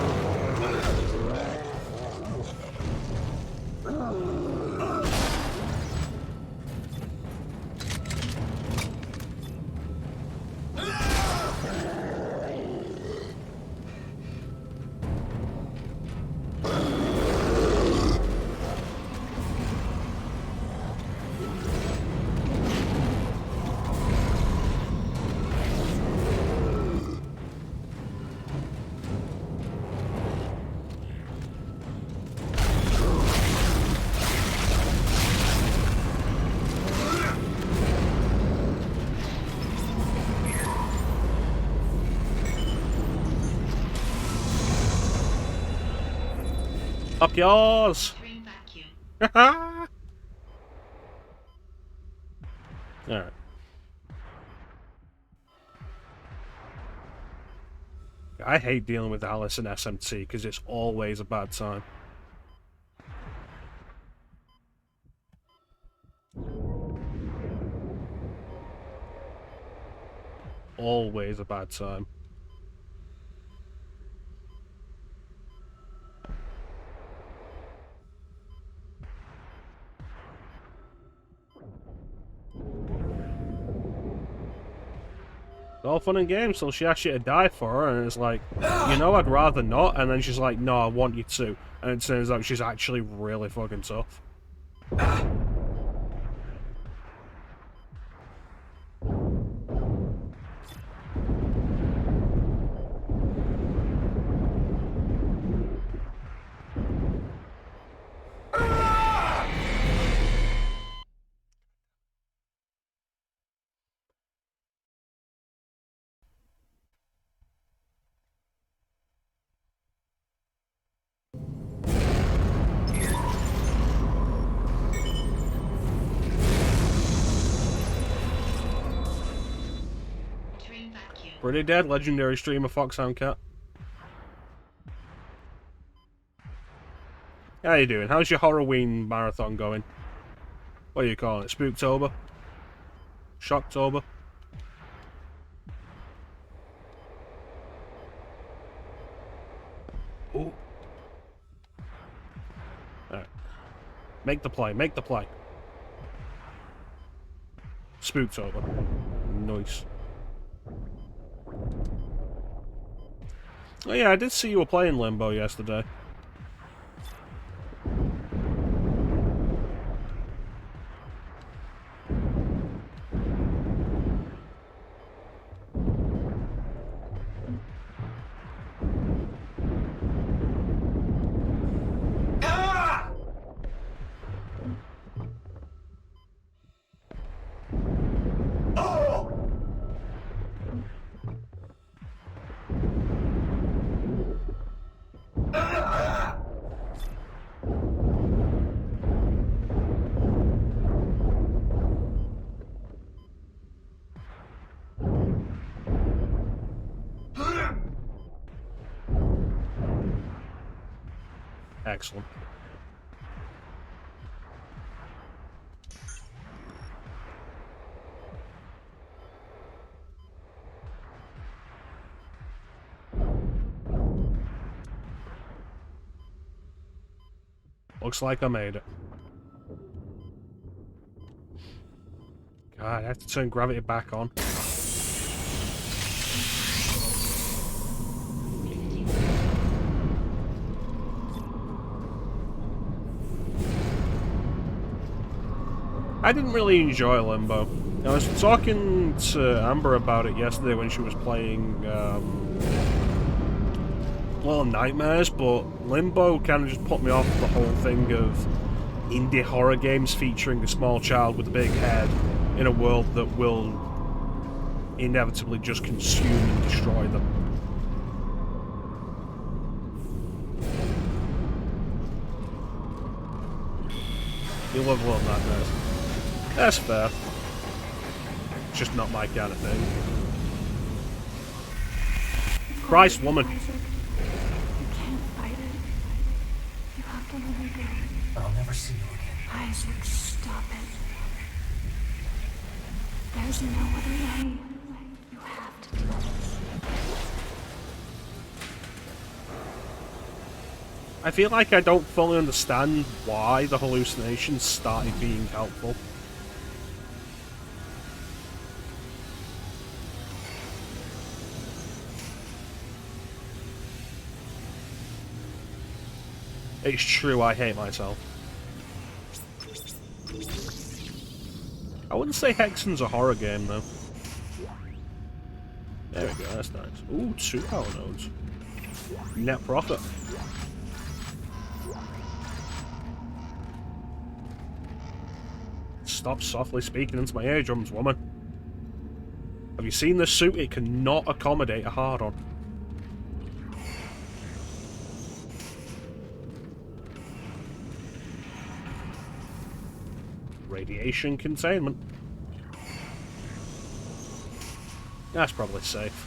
Up yours! Alright. I hate dealing with Alice and SMT because it's always a bad time. Always a bad time. It's all fun and games till she asks you to die for her, and it's like, you know, I'd rather not, and then she's like, no, I want you to, and it turns out she's actually really fucking tough. Pretty dead, legendary streamer Foxhound Cat. How you doing? How's your Horrorween marathon going? What are you calling it? Spooktober? Shocktober? Ooh. Alright. Make the play, make the play. Spooktober. Nice. Oh yeah, I did see you were playing Limbo yesterday. Excellent. Looks like I made it. God, I have to turn gravity back on. Use 50 I didn't really enjoy Limbo. I was talking to Amber about it yesterday when she was playing Little Nightmares, but Limbo kind of just put me off the whole thing of indie horror games featuring a small child with a big head in a world that will inevitably just consume and destroy them. You love Little Nightmares. That's fair. It's just not my kind of thing. Christ, woman. You can't fight it. You have to let it go. I'll never see you again. Isaac, stop it. There's no other way. You have to do this. I feel like I don't fully understand why the hallucinations started being helpful. It's true, I hate myself. I wouldn't say Hexen's a horror game, though. There we go, that's nice. Ooh, 2 power nodes. Net profit. Stop softly speaking into my eardrums, woman. Have you seen this suit? It cannot accommodate a hard-on. Radiation containment. That's probably safe.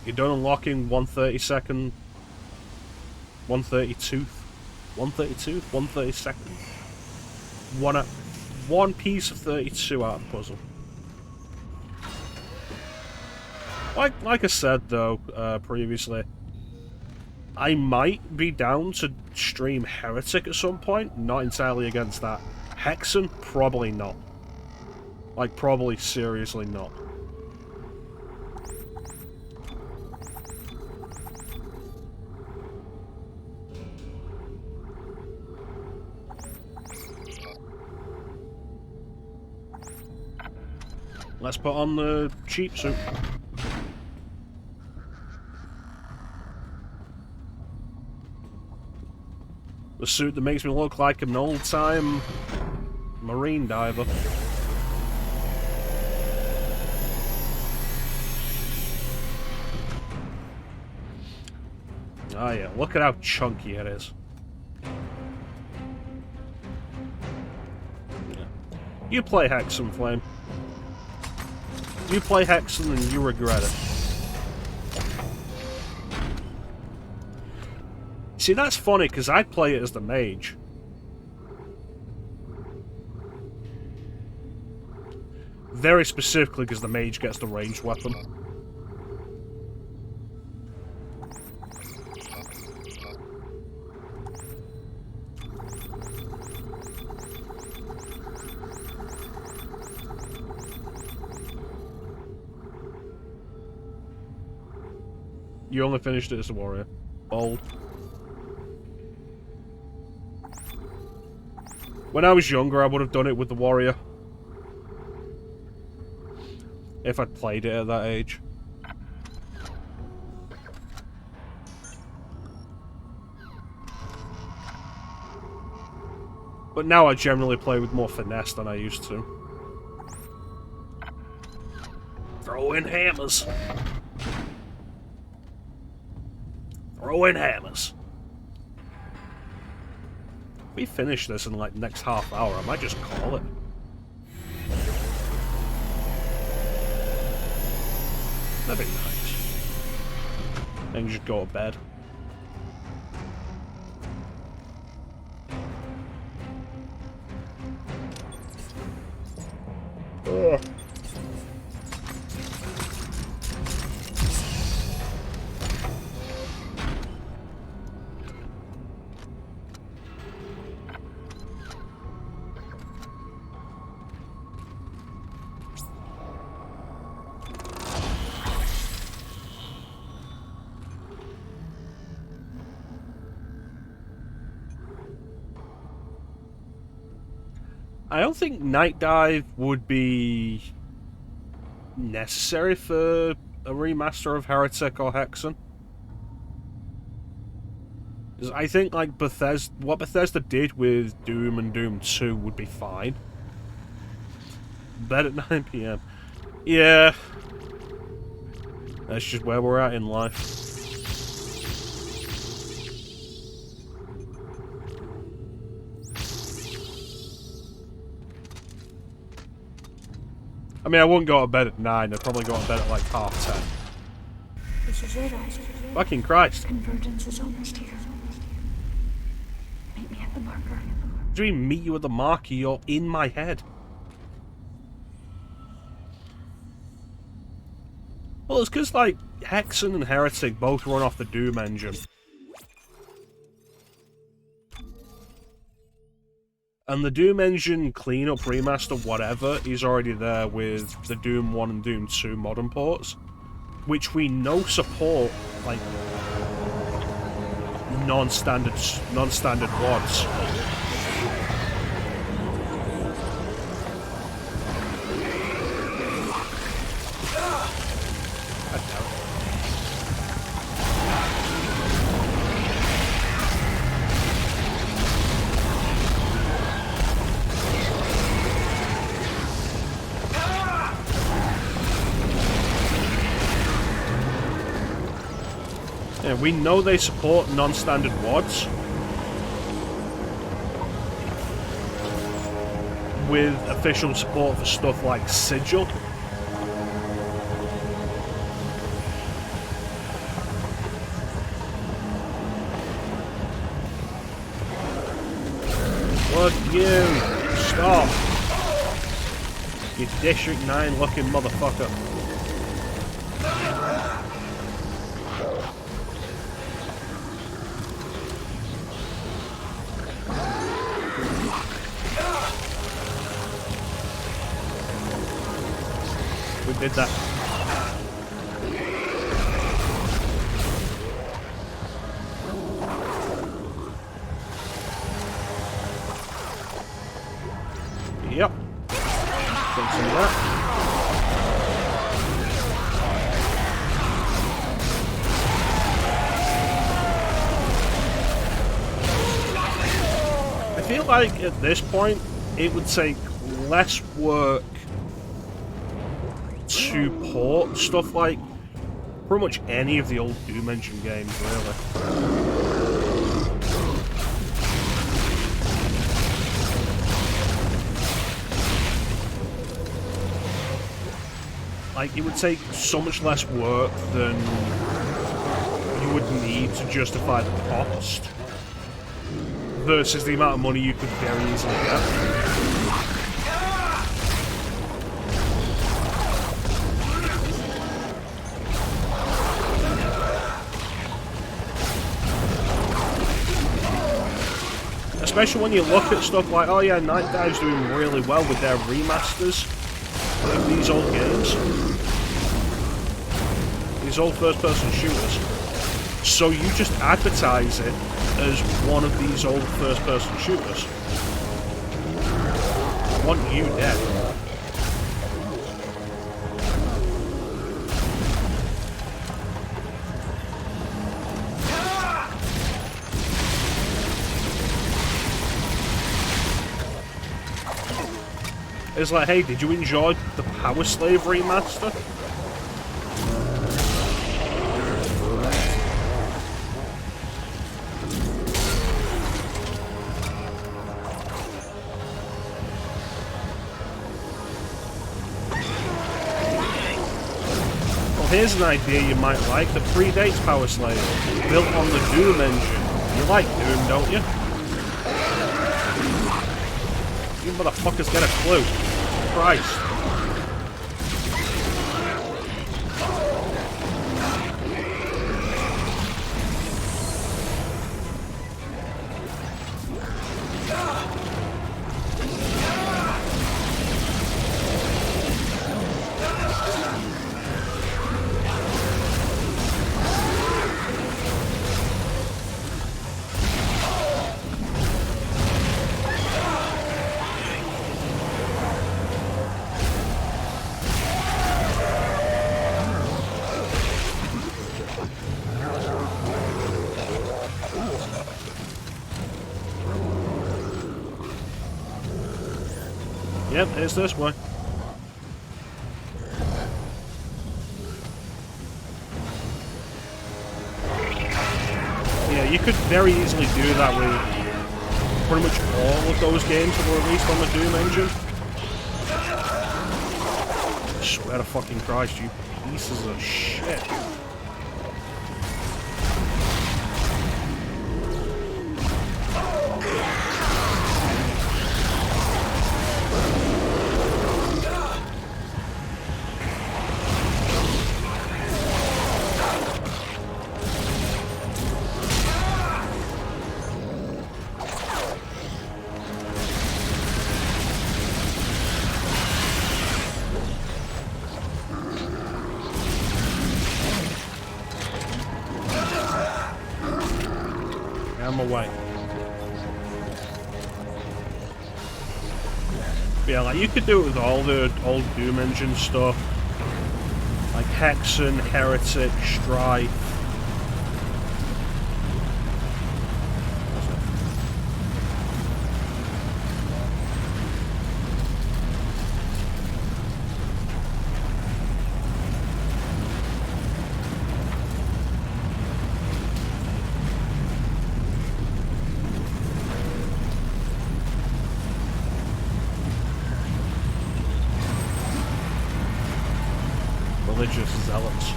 You're done unlocking 132nd, 132nd. One piece of 32 out of the puzzle. Like I said though, previously, I might be down to stream Heretic at some point. Not entirely against that. Hexen, probably not. Like, probably seriously not. Let's put on the cheap suit. The suit that makes me look like an old-time marine diver. Oh yeah, look at how chunky it is. Yeah. You play Hexen, Flame. You play Hexen and you regret it. See, that's funny, because I'd play it as the mage. Very specifically because the mage gets the ranged weapon. You only finished it as a warrior. Bold. When I was younger, I would have done it with the warrior. If I'd played it at that age. But now I generally play with more finesse than I used to. Throw in hammers. Throw in hammers. If we finish this in like next half hour, I might just call it. That'd be nice. Then just go to bed. Ugh. I don't think Night Dive would be necessary for a remaster of Heretic or Hexen. Because I think like what Bethesda did with Doom and Doom 2 would be fine. Bed at 9 PM. Yeah. That's just where we're at in life. I mean, I wouldn't go to bed at 9, I'd probably go to bed at like 10:30. This is it, Isaac. Fucking Christ. Convergence is almost here. Meet me at the marker. Do you mean meet you at the marker? You're in my head. Well, it's because, like, Hexen and Heretic both run off the Doom engine. And the Doom engine cleanup, remaster, whatever, is already there with the Doom 1 and Doom 2 modern ports, which we know support, like, non-standard WODs. Yeah, we know they support non-standard WODs with official support for stuff like Sigil. Fuck you! Stop! You District 9 looking motherfucker. We did that. Yep. Take some of that. I feel like at this point it would take less work to port stuff like pretty much any of the old Doom engine games, really. Like, it would take so much less work than you would need to justify the cost versus the amount of money you could very easily get. Especially when you look at stuff like, oh yeah, Night Dive's doing really well with their remasters of these old games. These old first-person shooters. So you just advertise it as one of these old first-person shooters. I want you dead. It's like, hey, did you enjoy the Power Slave remaster? Well, here's an idea you might like that predates Power Slave, built on the Doom engine. You like Doom, don't you? You motherfuckers get a clue. Christ. Yep, it's this way. Yeah, you could very easily do that with pretty much all of those games that were released on the Doom engine. I swear to fucking Christ, you pieces of shit. I'm away. Yeah, like you could do it with all the old Doom engine stuff. Like Hexen, Heretic, Strife. Religious zealots.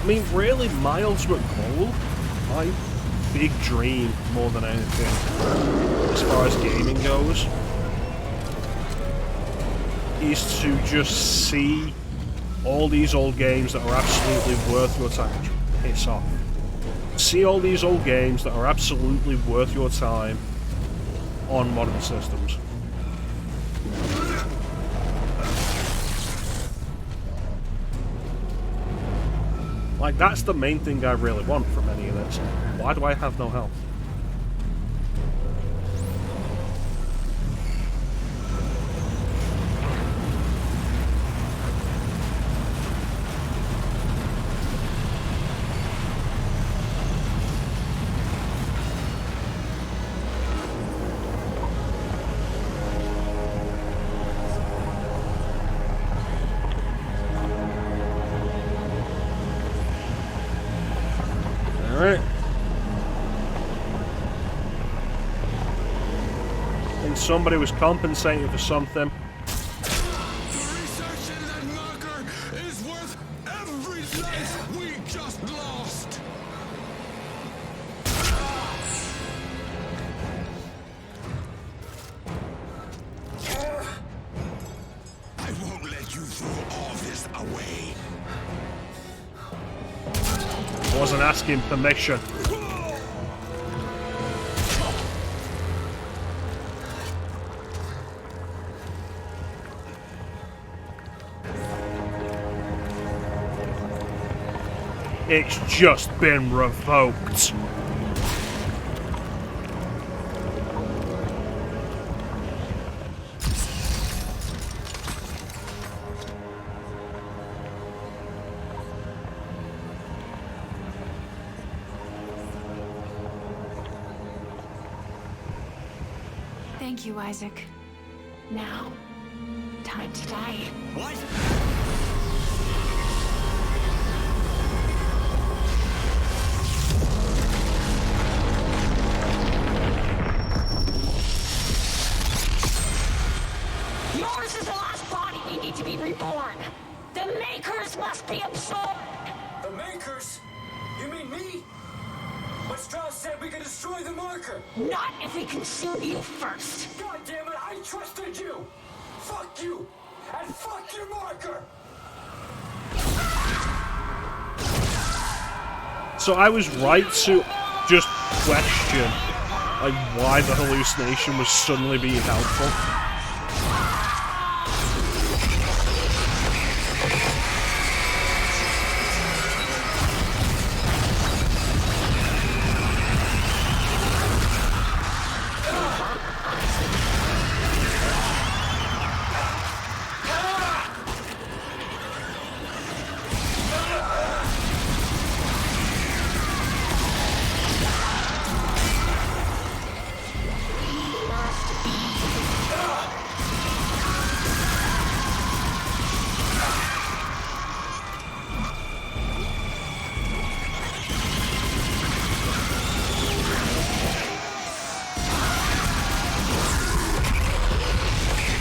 I mean, really, my ultimate goal, my big dream more than anything, as far as gaming goes, is to just see all these old games that are absolutely worth your time. Piss off. See all these old games that are absolutely worth your time on modern systems. Like, that's the main thing I really want from any of this. Why do I have no health? Alright. I think somebody was compensating for something. The research in that marker is worth every life we just lost. I won't let you throw all this away. Wasn't asking permission. It's just been revoked. Thank you, Isaac. Now, time to die. What? Yours is the last body we need to be reborn. The Makers must be absorbed. The Makers? You mean me? But Strauss said we could destroy the marker. Not if we consume you first. God damn it, I trusted you! Fuck you! And fuck your marker! So I was right to just question, like, why the hallucination was suddenly being helpful.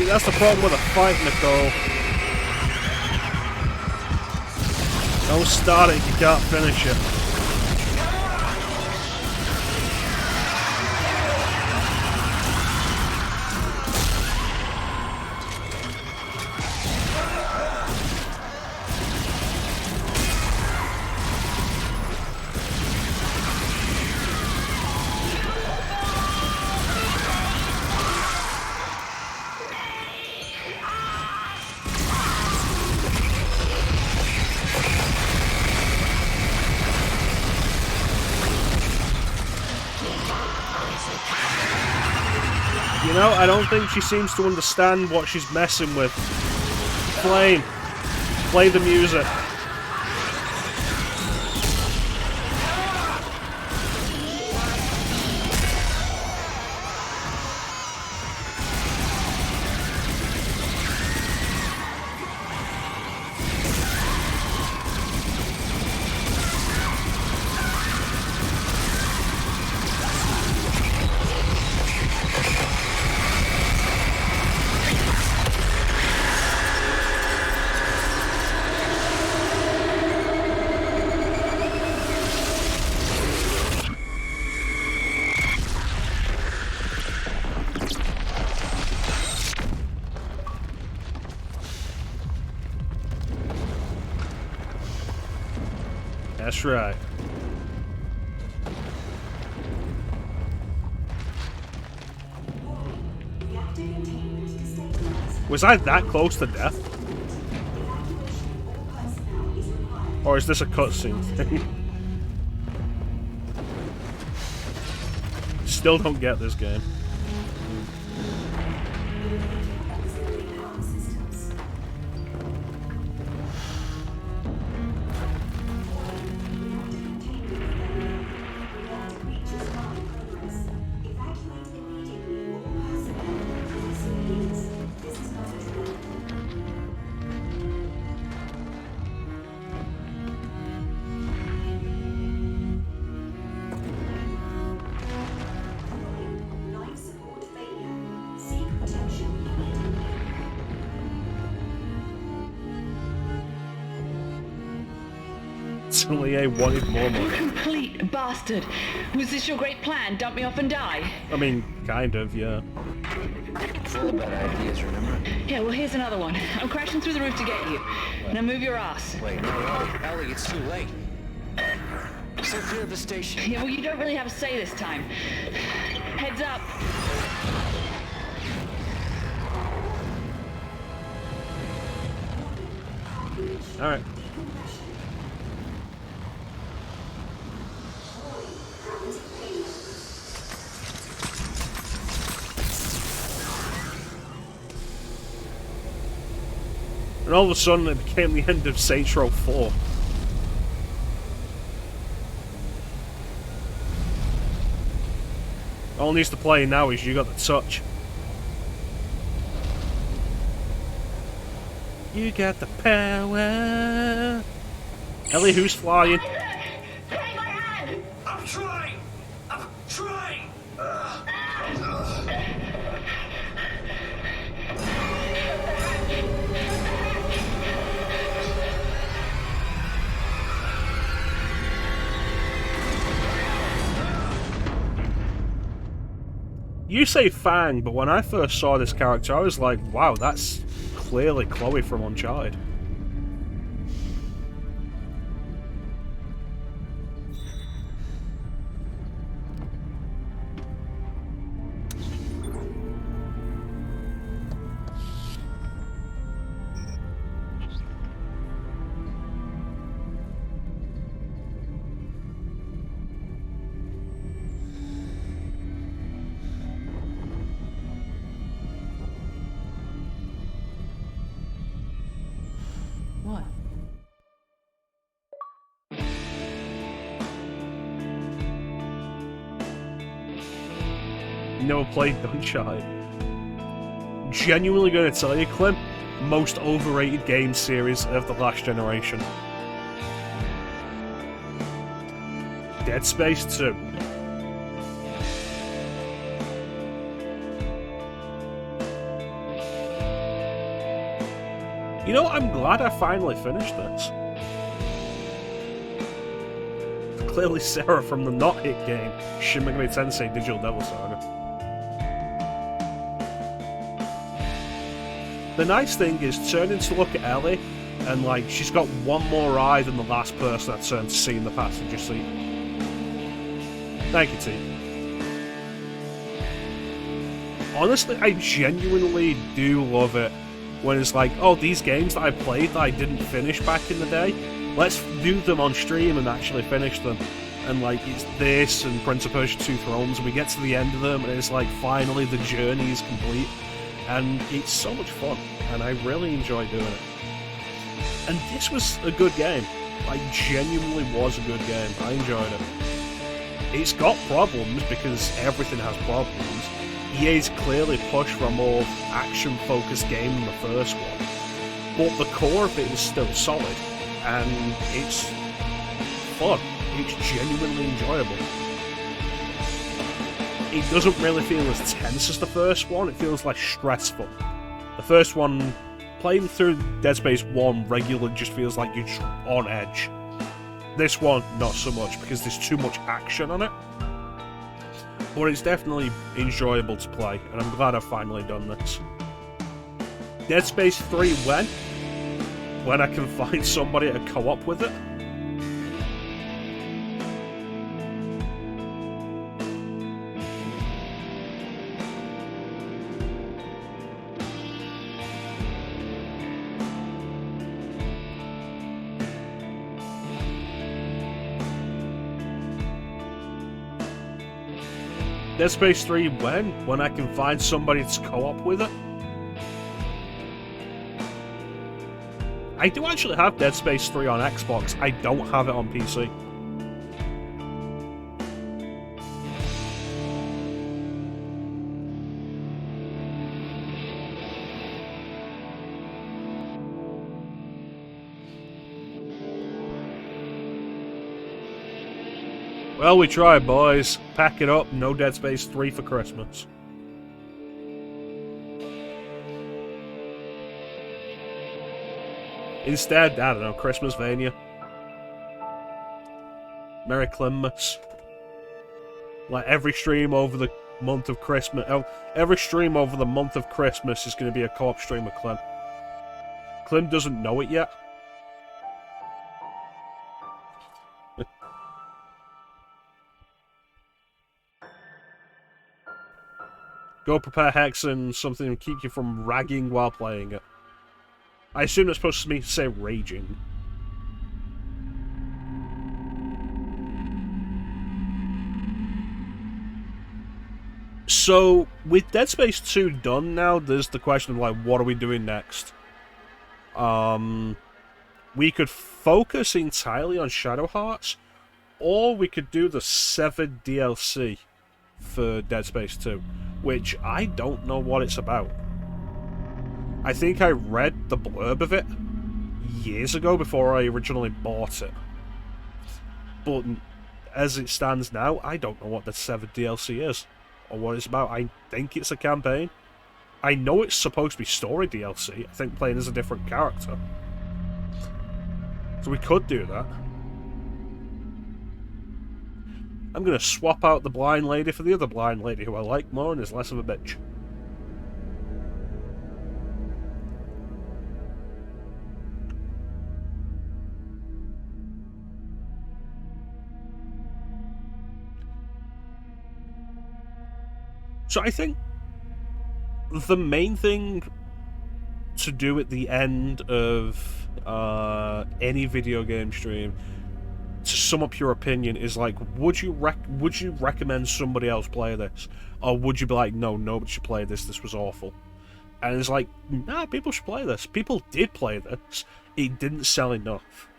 that's the problem with a fight, Nicole. Don't start it if you can't finish it. You know, I don't think she seems to understand what she's messing with. Flame, play the music. That's right. Was I that close to death? Or is this a cutscene thing? Still don't get this game. Suddenly I wanted more money. You complete bastard! Was this your great plan? Dump me off and die? I mean, kind of, yeah. It's all about ideas, remember? Yeah, well, here's another one. I'm crashing through the roof to get you. Now move your ass. Wait, no, Ellie, it's too late. So clear of the station. Yeah, well, you don't really have a say this time. Heads up. Alright. And all of a sudden it became the end of Saints Row 4. All needs to play now is You Got the Touch. You got the power. Ellie, who's flying? I'm trying! I'm trying! You say Fang, but when I first saw this character, I was like, wow, that's clearly Chloe from Uncharted. What? Never played Uncharted. Genuinely gonna tell you, Clem, most overrated game series of the last generation. Dead Space 2. You know, I'm glad I finally finished this. Clearly Sarah from the not-hit game, Shin Megami Tensei Digital Devil Saga. The nice thing is, turning to look at Ellie, and like, she's got one more eye than the last person I turned to see in the passenger seat. Thank you, team. Honestly, I genuinely do love it when it's like, oh, these games that I played that I didn't finish back in the day, let's do them on stream and actually finish them. And like, it's this and Prince of Persia 2 Thrones, and we get to the end of them, and it's like, finally the journey is complete. And it's so much fun, and I really enjoy doing it. And this was a good game. Like, genuinely was a good game. I enjoyed it. It's got problems, because everything has problems. EA's clearly pushed for a more action-focused game than the first one. But the core of it is still solid, and it's fun. It's genuinely enjoyable. It doesn't really feel as tense as the first one, it feels less stressful. The first one, playing through Dead Space 1 regularly just feels like you're just on edge. This one, not so much, because there's too much action on it. But it's definitely enjoyable to play, and I'm glad I've finally done this. Dead Space 3 when? When I can find somebody to co-op with it. Dead Space 3 when? When I can find somebody to co-op with it? I do actually have Dead Space 3 on Xbox, I don't have it on PC. Well, we tried, boys. Pack it up, no Dead Space 3 for Christmas. Instead, I don't know, Christmasvania. Merry Climmas. Like, every stream over the month of Christmas... Oh, every stream over the month of Christmas is going to be a co-op stream with Clem. Clem doesn't know it yet. Go prepare Hex and something to keep you from ragging while playing it. I assume it's supposed to say raging. So, with Dead Space 2 done now, there's the question of, like, what are we doing next? We could focus entirely on Shadow Hearts, or we could do the Severed DLC for Dead Space 2. Which I don't know what it's about. I think I read the blurb of it years ago before I originally bought it. But as it stands now, I don't know what the Severed DLC is, or what it's about. I think it's a campaign. I know it's supposed to be story DLC, I think playing as a different character. So we could do that. I'm going to swap out the blind lady for the other blind lady who I like more and is less of a bitch. So I think the main thing to do at the end of any video game stream, to sum up your opinion, is like, would you recommend somebody else play this, or would you be like, no, nobody should play this, this was awful? And it's like, nah, people should play this. People did play this. It didn't sell enough.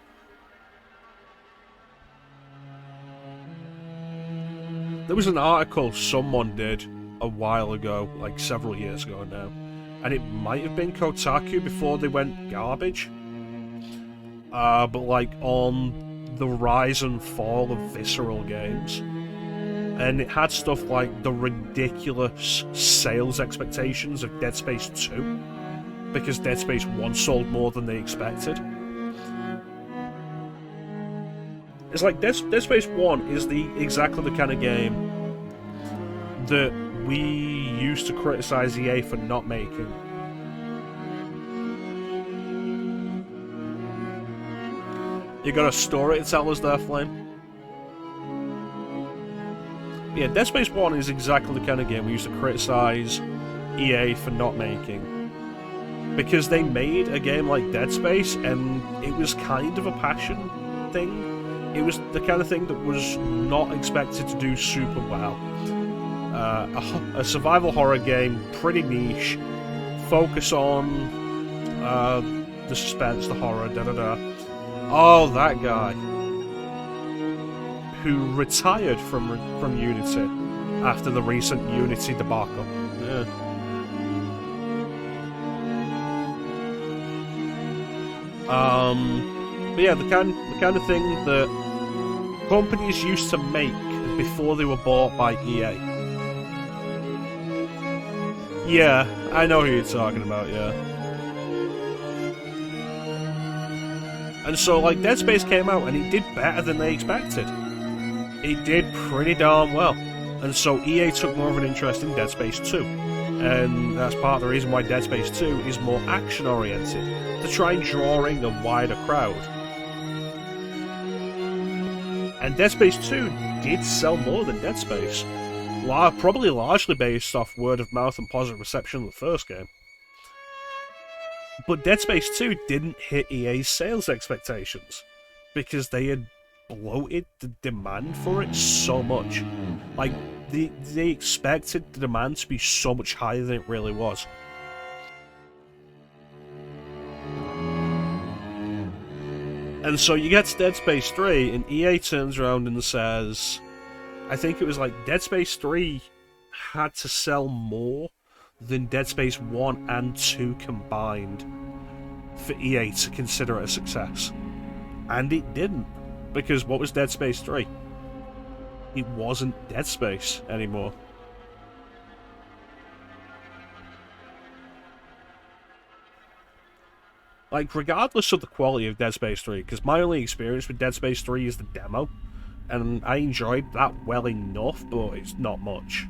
There was an article someone did a while ago, like several years ago now, and it might have been Kotaku before they went garbage, but like on the rise and fall of visceral games, and it had stuff like the ridiculous sales expectations of Dead Space 2, because Dead Space 1 sold more than they expected. It's like Dead Space 1 is exactly the kind of game that we used to criticize EA for not making. You got a story to tell us there, Flame? Yeah, Dead Space 1 is exactly the kind of game we used to criticize EA for not making. Because they made a game like Dead Space, and it was kind of a passion thing. It was the kind of thing that was not expected to do super well. A survival horror game, pretty niche, focus on the suspense, the horror, da-da-da. Oh, that guy who retired from Unity after the recent Unity debacle. Yeah. But yeah, the kind of thing that companies used to make before they were bought by EA. Yeah, I know who you're talking about, yeah. And so, like, Dead Space came out and it did better than they expected. It did pretty darn well. And so EA took more of an interest in Dead Space 2. And that's part of the reason why Dead Space 2 is more action-oriented, to try and draw in a wider crowd. And Dead Space 2 did sell more than Dead Space, probably largely based off word of mouth and positive reception of the first game. But Dead Space 2 didn't hit EA's sales expectations, because they had bloated the demand for it so much. Like, they expected the demand to be so much higher than it really was. And so you get to Dead Space 3, and EA turns around and says, I think it was like Dead Space 3 had to sell more than Dead Space 1 and 2 combined for EA to consider it a success. And it didn't, because what was Dead Space 3? It wasn't Dead Space anymore. Like, regardless of the quality of Dead Space 3, because my only experience with Dead Space 3 is the demo, and I enjoyed that well enough, but it's not much.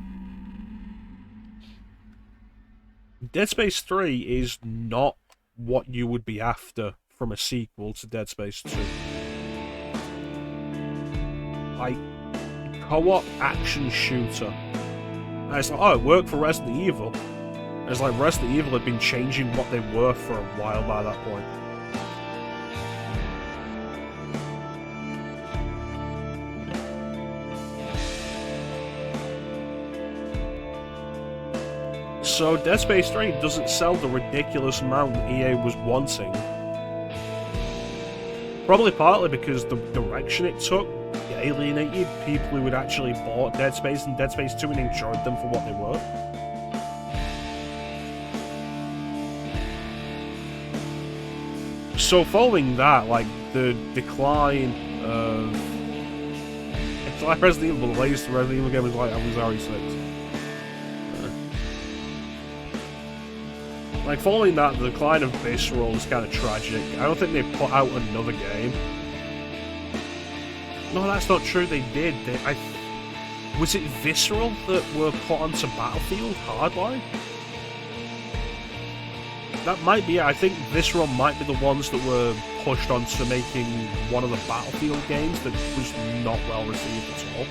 Dead Space 3 is not what you would be after from a sequel to Dead Space 2. Like, co-op action shooter. And it's like, oh, it worked for Resident Evil. And it's like Resident Evil had been changing what they were for a while by that point. So Dead Space 3 doesn't sell the ridiculous amount that EA was wanting. Probably partly because the direction it took alienated people who had actually bought Dead Space and Dead Space 2 and enjoyed them for what they were. So following that, like, the decline of... It's like Resident Evil, the latest Resident Evil game was like RE6. Like, following that, the decline of Visceral is kind of tragic. I don't think they put out another game. No, that's not true, they did. Was it Visceral that were put onto Battlefield Hardline? That might be it. I think Visceral might be the ones that were pushed onto making one of the Battlefield games that was not well received at all.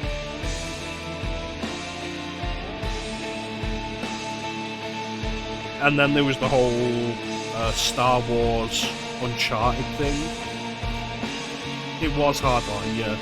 And then there was the whole Star Wars Uncharted thing. It was Hardline, yeah.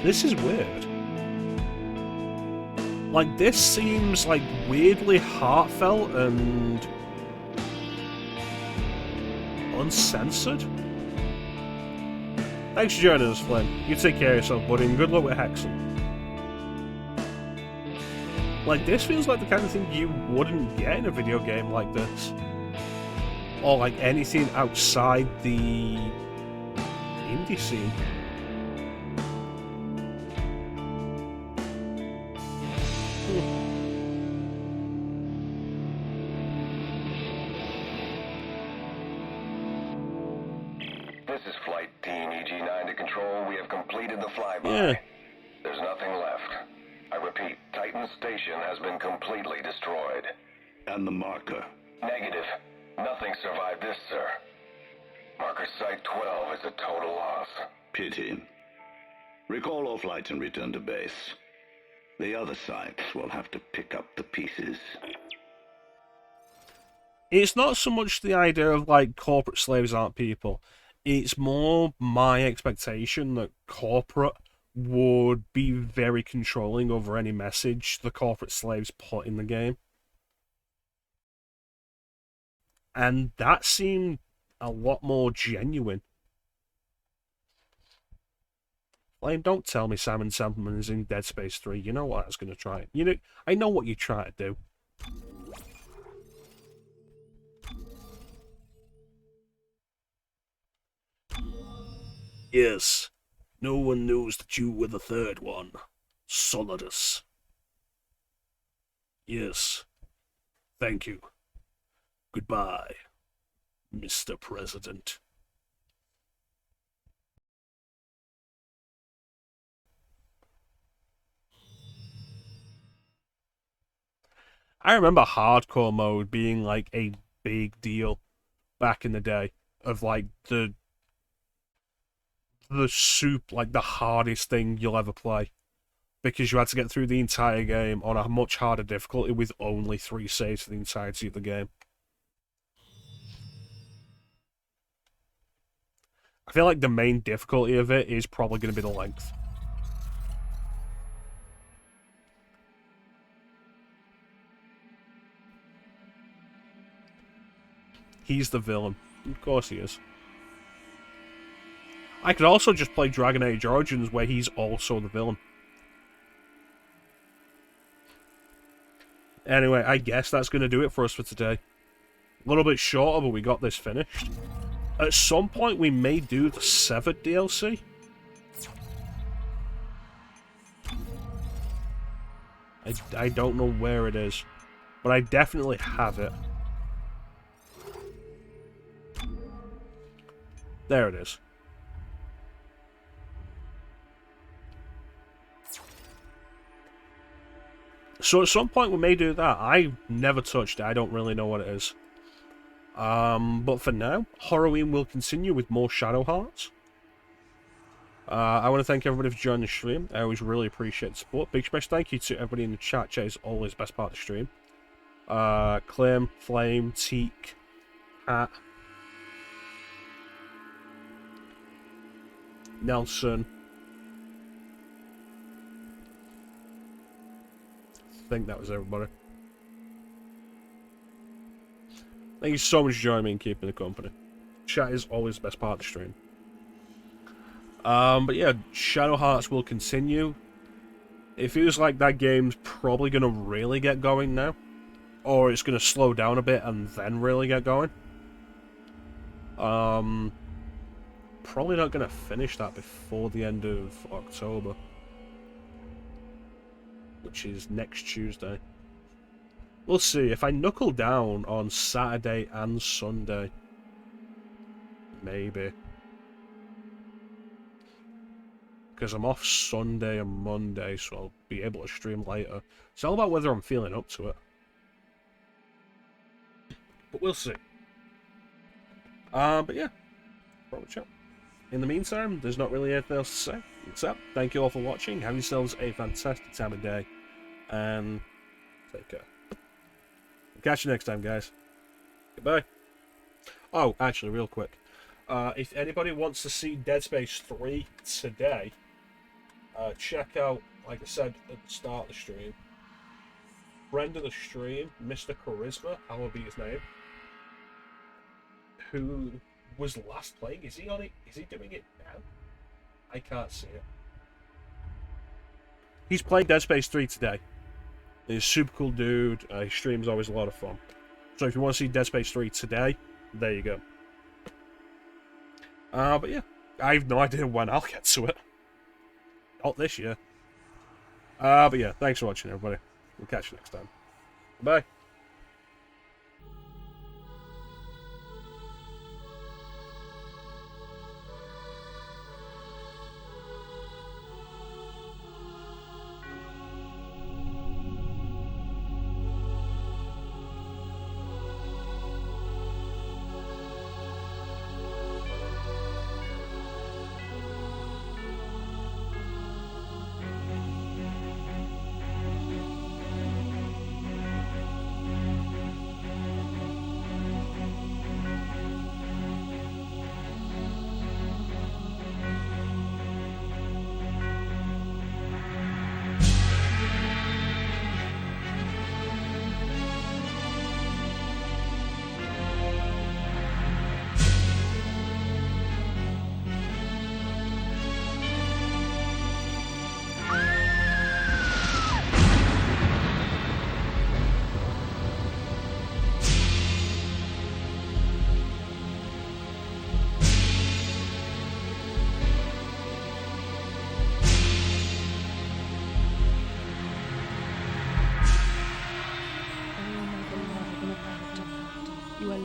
This is weird. Like, this seems, like, weirdly heartfelt and uncensored. Thanks for joining us, Flynn. You take care of yourself, buddy, and good luck with Hexen. Like, this feels like the kind of thing you wouldn't get in a video game like this. Or like anything outside the indie scene. This is Flight Team EG9 to Control. We have completed the flyby. Yeah. There's nothing left. I repeat, Titan Station has been completely destroyed. And the marker? Negative. Nothing survived this, sir. Marker Site 12 is a total loss. Pity. Recall all flights and return to base. The other sites will have to pick up the pieces. It's not so much the idea of, like, corporate slaves aren't people. It's more my expectation that corporate would be very controlling over any message the corporate slaves put in the game. And that seemed a lot more genuine. Like, don't tell me Simon Sampleman is in Dead Space 3. You know what I was going to try. You know, I know what you're trying to do. Yes, no one knows that you were the third one, Solidus. Yes, thank you. Goodbye, Mr. President. I remember hardcore mode being like a big deal back in the day, of like the hardest thing you'll ever play, because you had to get through the entire game on a much harder difficulty with only 3 saves for the entirety of the game. I feel like the main difficulty of it is probably going to be the length. He's the villain. Of course he is. I could also just play Dragon Age Origins where he's also the villain. Anyway, I guess that's going to do it for us for today. A little bit shorter, but we got this finished. At some point, we may do the Severed DLC. I don't know where it is, but I definitely have it. There it is. So at some point we may do that. I've never touched it. I don't really know what it is. But for now, Horrorween will continue with more Shadow Hearts. I want to thank everybody for joining the stream. I always really appreciate the support. Big special thank you to everybody in the chat. Chat is always the best part of the stream. Clem, Flame, Teak, Hat, Nelson. I think that was everybody. Thank you so much for joining me and keeping the company. Chat is always the best part of the stream. But yeah, Shadow Hearts will continue. It feels like that game's probably going to really get going now. Or it's going to slow down a bit and then really get going. Probably not going to finish that before the end of October. Which is next Tuesday. We'll see. If I knuckle down on Saturday and Sunday, maybe. Because I'm off Sunday and Monday, so I'll be able to stream later. It's all about whether I'm feeling up to it. But we'll see. But yeah, probably chat. In the meantime, there's not really anything else to say, except thank you all for watching, have yourselves a fantastic time of day, and take care. Catch you next time, guys. Goodbye. Oh, actually, real quick. If anybody wants to see Dead Space 3 today, check out, like I said at the start of the stream, friend of the stream, Mr. Charisma, I will be his name, who was last playing. Is he on it? Is he doing it now? I can't see it. He's playing Dead Space 3 today. He's a super cool dude. His stream's always a lot of fun. So if you want to see Dead Space 3 today, there you go. But yeah, I have no idea when I'll get to it. Not this year. But yeah, thanks for watching, everybody. We'll catch you next time. Bye.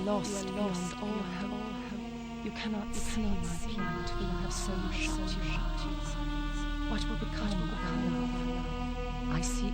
Lost beyond all hope. You cannot see my plight, for you have so shut your eyes. What will become of our love? I see